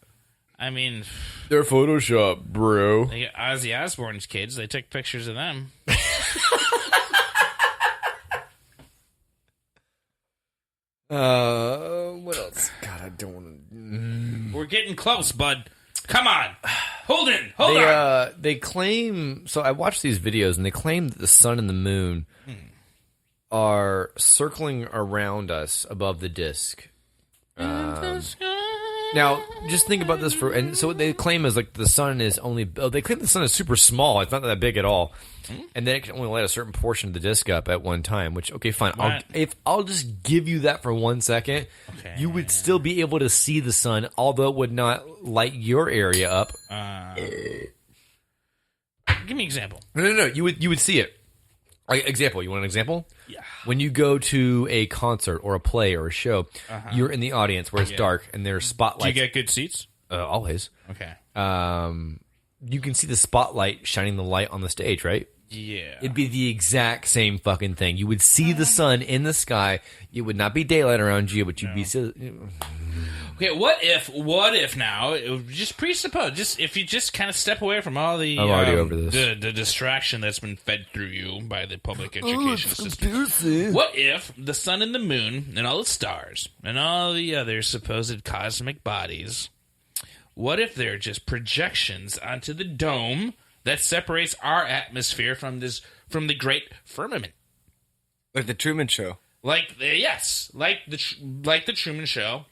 I mean, they're Photoshop, bro. They got Ozzy Osbourne's kids. They took pictures of them. What else? God, I don't want to... We're getting close, bud. Come on. Hold on. They claim... So I watched these videos, and they claim that the sun and the moon are circling around us above the disk. Now, just think about this and so what they claim is like the sun is only, they claim the sun is super small. It's not that big at all. And then it can only light a certain portion of the disk up at one time, which, okay, fine. I'll just give you that for 1 second. Okay. You would still be able to see the sun, although it would not light your area up. Give me an example. No. You would see it. Example. You want an example? Yeah. When you go to a concert or a play or a show, you're in the audience where it's dark and there's spotlights. Do you get good seats? Always. Okay. You can see the spotlight shining the light on the stage, right? Yeah. It'd be the exact same fucking thing. You would see the sun in the sky. It would not be daylight around you, but you'd be... Okay, what if now, just presuppose, if you just kind of step away from all the... I'm already over this. The distraction that's been fed through you by the public education system. What if the sun and the moon and all the stars and all the other supposed cosmic bodies, what if they're just projections onto the dome that separates our atmosphere from the great firmament? Like the Truman Show. Like the Truman Show.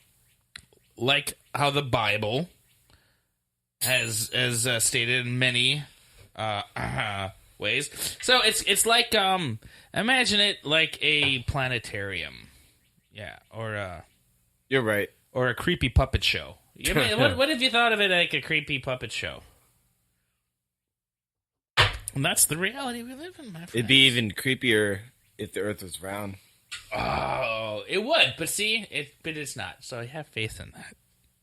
Like how the Bible has stated in many ways. So it's like imagine it like a planetarium, or you're right, or a creepy puppet show. What have you thought of it like a creepy puppet show? And that's the reality we live in, my friend. It'd be even creepier if the Earth was round. Oh, it would, but see, but it's not. So I have faith in that.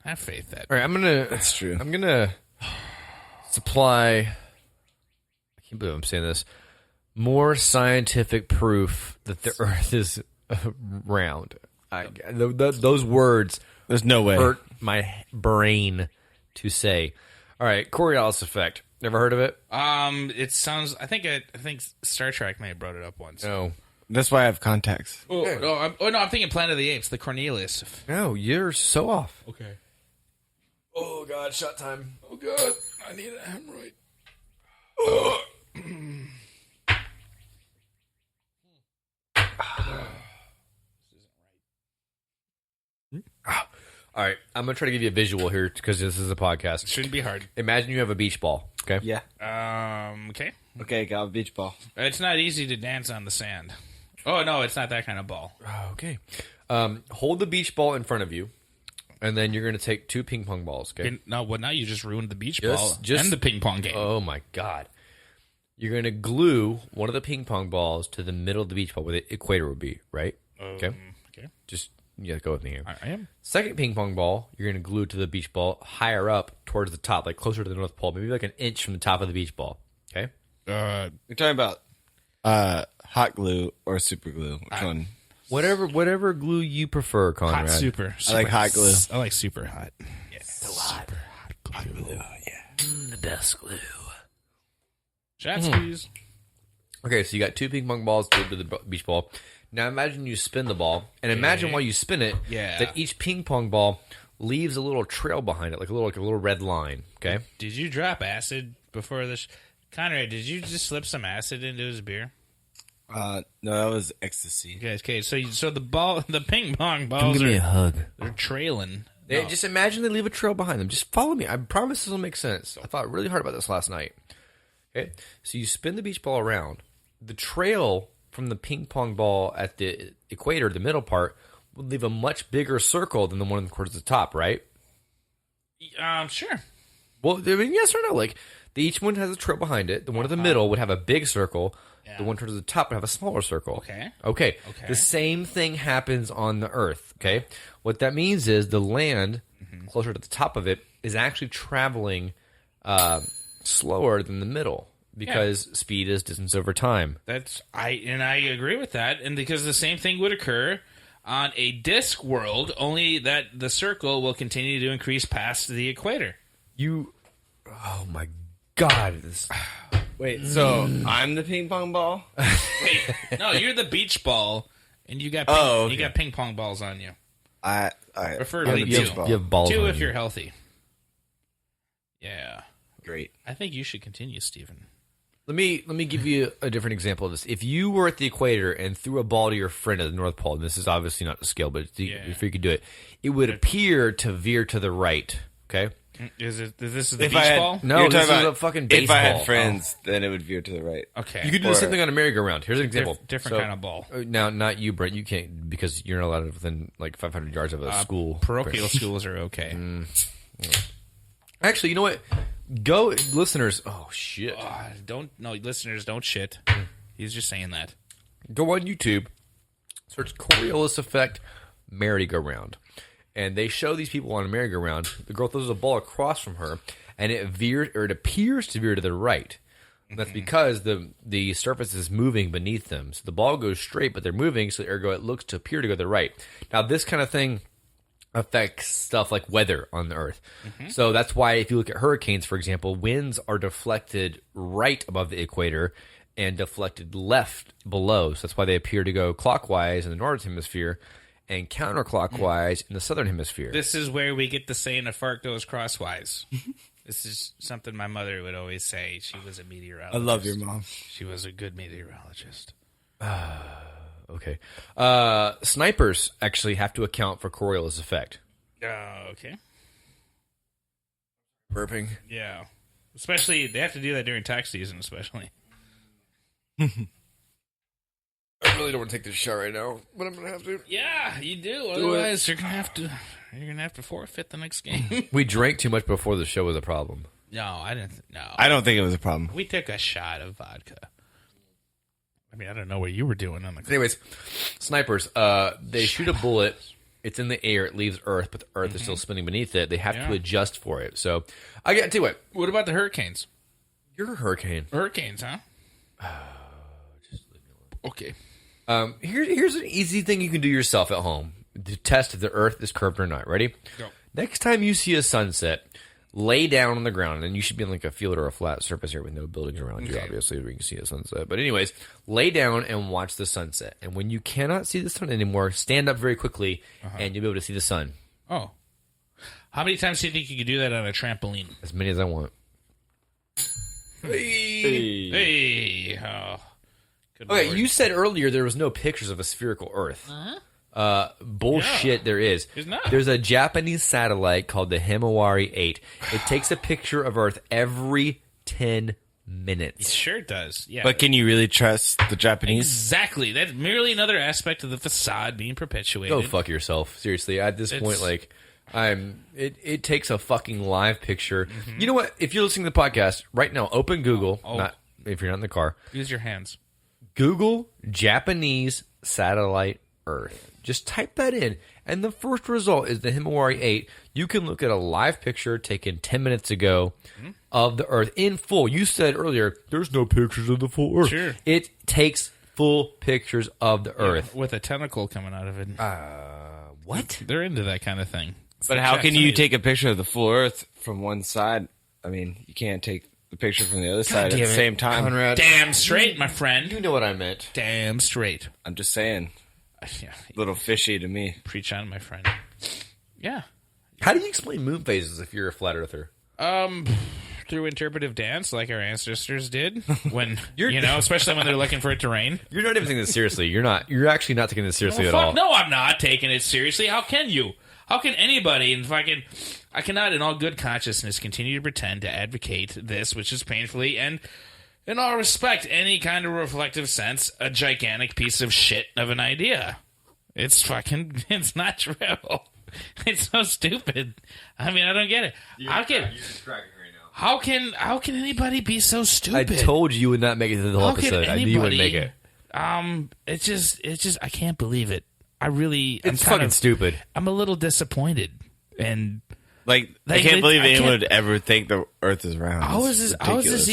I have faith that. All right, That's true. I'm gonna supply. I can't believe I'm saying this. More scientific proof that the Earth is round. Those words. There's no way. Hurt my brain to say. All right, Coriolis effect. Never heard of it? It sounds. I think Star Trek may have brought it up once. No. That's why I have contacts. I'm thinking Planet of the Apes, the Cornelius. No, you're so off. Okay. Oh, God, shot time. Oh, God, I need a hemorrhoid. All right, I'm going to try to give you a visual here because this is a podcast. Shouldn't be hard. Imagine you have a beach ball, okay? Yeah. Okay. Okay, got a beach ball. It's not easy to dance on the sand. Oh, no, it's not that kind of ball. Okay. Hold the beach ball in front of you, and then you're going to take 2 ping pong balls, okay? Now you just ruined the beach ball and the ping pong game. Oh, my God. You're going to glue one of the ping pong balls to the middle of the beach ball where the equator would be, right? Okay. Just go with me here. I am. Second ping pong ball, you're going to glue to the beach ball higher up towards the top, like closer to the North Pole, maybe like an inch from the top of the beach ball. Okay. You're talking about hot glue or super glue. Which one? Whatever glue you prefer, Conrad. Hot super. I like hot glue. I like super hot. Yeah, super hot glue. Yeah. The best glue. Jatskis. Okay, so you got 2 ping pong balls glued to the beach ball. Now imagine you spin the ball, and imagine while you spin it, that each ping pong ball leaves a little trail behind it, like a little red line. Okay. Did you drop acid before this? Conrad, did you just slip some acid into his beer? No, that was ecstasy. Okay. So the ping pong balls Give me a hug. They're trailing. Just imagine they leave a trail behind them. Just follow me. I promise this will make sense. I thought really hard about this last night. Okay, so you spin the beach ball around. The trail from the ping pong ball at the equator, the middle part, would leave a much bigger circle than the one towards the top, right? Sure. Well, I mean, yes or no? Like, each one has a trail behind it. The one in the middle would have a big circle. Yeah. The one towards the top would have a smaller circle. Okay. The same thing happens on the Earth, okay? What that means is the land, closer to the top of it, is actually traveling slower than the middle. Because speed is distance over time. I agree with that, and because the same thing would occur on a disk world, only that the circle will continue to increase past the equator. Oh my God! Wait, so I'm the ping pong ball? Wait, no, you're the beach ball, and you got you got ping pong balls on you. Preferably you have balls 2 on if you. you're healthy. Yeah, great. I think you should continue, Stephen. Let me give you a different example of this. If you were at the equator and threw a ball to your friend at the North Pole, and this is obviously not to scale, but if you could do it, it would appear to veer to the right. Okay. Is this the beach ball? No, this is a fucking baseball. If I had friends, then it would veer to the right. Okay. You could do the same thing on a merry-go-round. Here's an example. Different kind of ball. Now, not you, Brent. You can't because you're not allowed within like 500 yards of a school. Parochial schools are okay. Actually, you know what? Go, listeners. Oh, shit. Listeners, don't shit. He's just saying that. Go on YouTube. Search Coriolis effect merry-go-round. And they show these people on a merry-go-round. The girl throws a ball across from her, and it appears to veer to the right. And that's because the surface is moving beneath them. So the ball goes straight, but they're moving, so ergo it looks to appear to go to the right. Now, this kind of thing affects stuff like weather on the Earth. So that's why if you look at hurricanes, for example, winds are deflected right above the equator and deflected left below. So that's why they appear to go clockwise in the northern hemisphere and counterclockwise in the southern hemisphere. This is where we get the saying a fart goes crosswise. This is something my mother would always say. She was a meteorologist. I love your mom. She was a good meteorologist. Okay. Snipers actually have to account for Coriolis effect. Okay. Burping. Yeah. Especially, they have to do that during tax season, especially. I really don't want to take this shot right now, but I'm gonna have to. Yeah, you do. Otherwise, you're gonna have to forfeit the next game. We drank too much before the show was a problem. No, I didn't. No, I don't think it was a problem. We took a shot of vodka. I mean, I don't know what you were doing on the. Anyways, snipers. They shoot a bullet. It's in the air. It leaves Earth, but the Earth is still spinning beneath it. They have to adjust for it. So I get to it. What about the hurricanes? You're a hurricane. Hurricanes, huh? Just leave me alone. Okay. Here's an easy thing you can do yourself at home to test if the Earth is curved or not. Ready? Go. Next time you see a sunset, lay down on the ground, and you should be in like a field or a flat surface here with no buildings around you, obviously, where you can see a sunset. But anyways, lay down and watch the sunset. And when you cannot see the sun anymore, stand up very quickly, and you'll be able to see the sun. Oh. How many times do you think you could do that on a trampoline? As many as I want. Hey. Oh. Okay, you said earlier there was no pictures of a spherical Earth. Bullshit, there is. There's not. There's a Japanese satellite called the Himawari 8. It takes a picture of Earth every 10 minutes. It sure does, yeah. But can you really trust the Japanese? Exactly. That's merely another aspect of the facade being perpetuated. Go fuck yourself. Seriously, at this point, like, it takes a fucking live picture. You know what? If you're listening to the podcast right now, open Google. if you're not in the car. Use your hands. Google Japanese satellite Earth. Just type that in, and the first result is the Himawari 8. You can look at a live picture taken 10 minutes ago of the Earth in full. You said earlier, there's no pictures of the full Earth. Sure. It takes full pictures of the Earth. With a tentacle coming out of it. What? They're into that kind of thing. But how can you take a picture of the full Earth from one side? I mean, you can't take the picture from the other side at the same time. Conrad. Damn straight, my friend. You know what I meant. Damn straight. I'm just saying. Yeah. Little fishy to me. Preach on, my friend. Yeah. How do you explain moon phases if you're a flat earther? Through interpretive dance, like our ancestors did, when especially when they're looking for it to rain. You're not even taking this seriously. You're not. You're actually not taking this seriously at all. No, I'm not taking it seriously. How can you? How can anybody? And I cannot, in all good consciousness, continue to pretend to advocate this, which is painfully and, in all respect, any kind of reflective sense, a gigantic piece of shit of an idea. It's not true. It's so stupid. I mean, I don't get it. How can anybody be so stupid? I told you would not make it to the whole episode. I knew you wouldn't make it. It's just I can't believe it. It's fucking stupid. I'm a little disappointed, and I can't believe anyone would ever think the Earth is round. How is this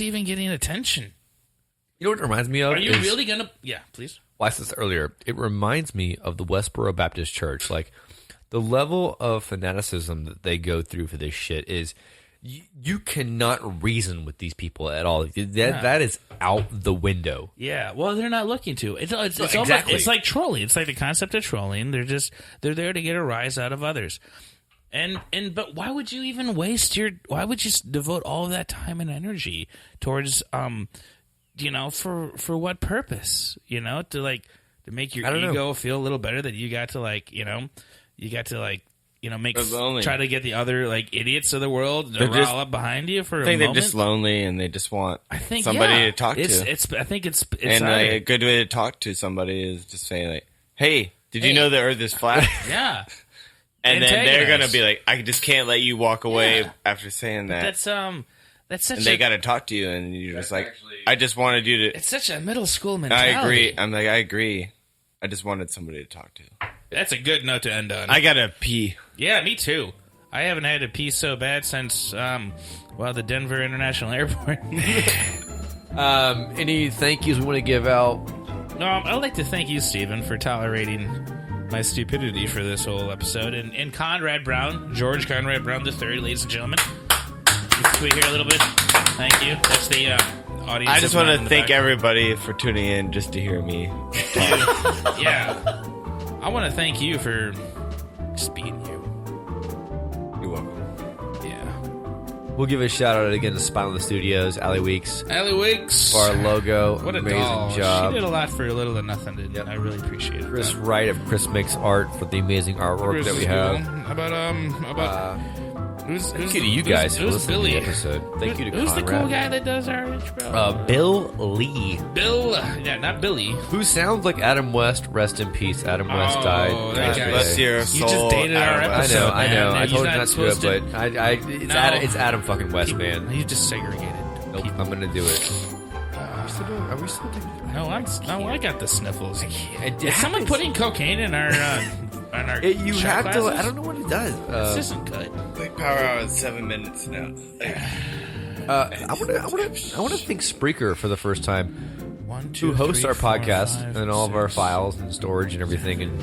even getting attention? You know what it reminds me of? Are you really gonna? Yeah, please. Well, I said this earlier. It reminds me of the Westboro Baptist Church. Like, the level of fanaticism that they go through for this shit is you cannot reason with these people at all. That is out the window. Yeah, well, they're not looking to. It's exactly. almost, it's like trolling. It's like the concept of trolling. They're there to get a rise out of others. But why would you even why would you devote all of that time and energy towards for what purpose? To make your ego feel a little better that you got to try to get the other idiots of the world to rile up behind you for a moment. They're just lonely and they just want somebody to talk to. I think it's and a good way to talk to somebody is just say "Hey, did you know the Earth is flat?" Yeah. And then they're gonna be like, "I just can't let you walk away after saying that." That's such. And they got to talk to you, and you're just like, "I just wanted you to." It's such a middle school mentality. I agree. I agree. I just wanted somebody to talk to. That's a good note to end on. I gotta pee. Yeah, me too. I haven't had to pee so bad since the Denver International Airport. Any thank yous we want to give out? I'd like to thank you, Stephen, for tolerating my stupidity for this whole episode. And Conrad Brown, George Conrad Brown III, ladies and gentlemen. Can we hear a little bit? Thank you. That's the audience. I just want to thank everybody for tuning in just to hear me talk. Yeah. I want to thank you for just being you. You're welcome. Yeah. We'll give a shout out again to Spinal Studios, Allie Weeks. Allie Weeks. For our logo. What a amazing doll. job. She did a lot for little to nothing, didn't I really appreciate it. Chris Wright of Chris Makes Art for the amazing artwork that we have. Thank you to you guys for listening to the episode. Thank you to Conrad. Who's the cool guy that does our intro? Bill Lee. Not Billy. Who sounds like Adam West. Rest in peace. Adam West died. That guy. Bless your soul. You just dated our episode. I know. I told you not to do it, to. but it's Adam fucking West, man. You just segregated. Nope, I'm going to do it. Are we still doing it? No, I got the sniffles. Is someone putting cocaine in our you shot have glasses? to. I don't know what it does. This isn't good. Power hour is 7 minutes now. I want to thank Spreaker for the first time, who hosts our podcast and all of our files and storage and everything, and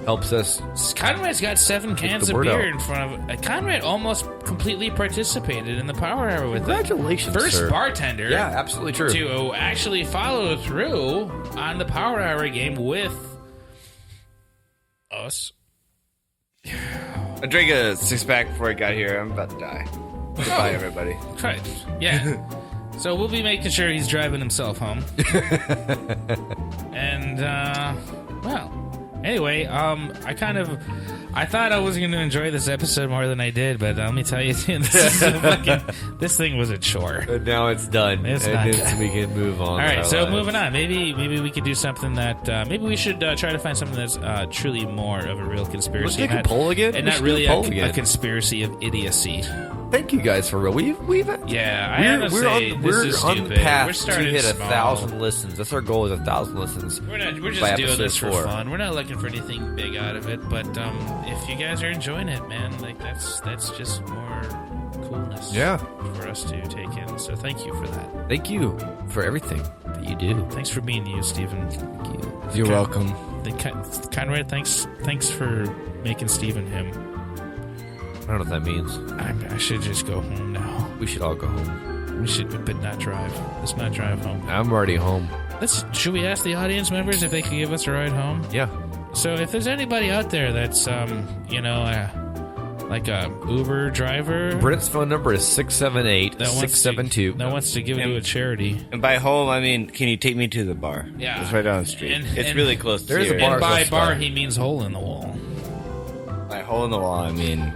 helps us. Conrad's got 7 cans of beer in front of. Conrad almost completely participated in the Power Hour with Congratulations, first sir. Bartender. Yeah, absolutely true. To actually follow through on the Power Hour game with us. I drank a 6-pack before I got here. I'm about to die. Goodbye, everybody. Right. Yeah. So we'll be making sure he's driving himself home. And, anyway, I thought I wasn't going to enjoy this episode more than I did, but let me tell you, this thing was a chore. But now it's done. It's not done. We can move on. All right, so moving on. Maybe we could do something that maybe we should try to find something that's truly more of a real conspiracy. Let's take a poll again. And not really a conspiracy of idiocy. thank you guys for real. We've Yeah, I have to say, this is on stupid. the path We're to starting hit small. 1,000 listens. That's our goal, is 1,000 listens. We're just by doing episode this for 4. fun. We're not looking for anything big out of it. But if you guys are enjoying it, man, like that's just more coolness. Yeah. For us to take in. So thank you for that. Thank you for everything that you do. Thanks for being you, Stephen. Thank you. You're welcome. Conrad, thanks for making Stephen him. I don't know what that means. I should just go home now. We should all go home. We should, but not drive. Let's not drive home. I'm already home. Should we ask the audience members if they could give us a ride home? Yeah. So if there's anybody out there that's, like a Uber driver, Brent's phone number is 678-672. that wants to give to a charity. And by home, I mean, can you take me to the bar? Yeah. It's right down the street. It's and really close to there's here. a bar. And by close bar, by. he means hole in the wall. By hole in the wall, I mean,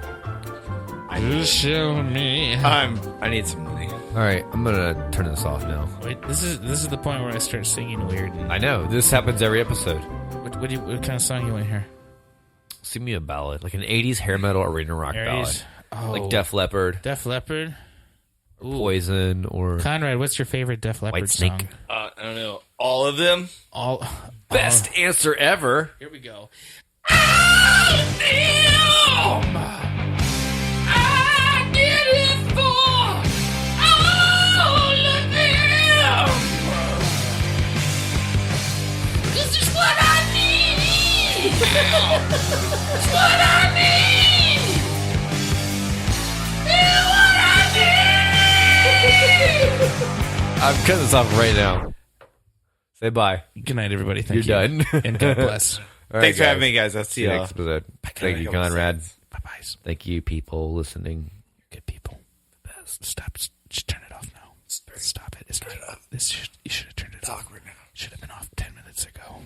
Show me. I need some money. All right, I'm going to turn this off now. Wait, this is the point where I start singing weird. I know. This happens every episode. What kind of song you want to hear? Sing me a ballad, like an 80s hair metal arena rock ballad. Oh. Like Def Leppard, Def Leppard? Ooh. Poison, or Conrad, what's your favorite Def Leppard Whitesnake. song? I don't know. All of them? Best answer ever. Here we go. I'm cutting this off right now. Say bye. Good night, everybody. Thank You're you. done. And God bless. All right, Thanks for guys. having me, guys. I'll see See you y'all. next episode. Thank you, couple Conrad. Bye-bye. Thank you, people listening. Good people. The best. Stop. Just turn it off now. Stop it. It's not off. You should have turned it off. Awkward now. Should have been off 10 minutes ago.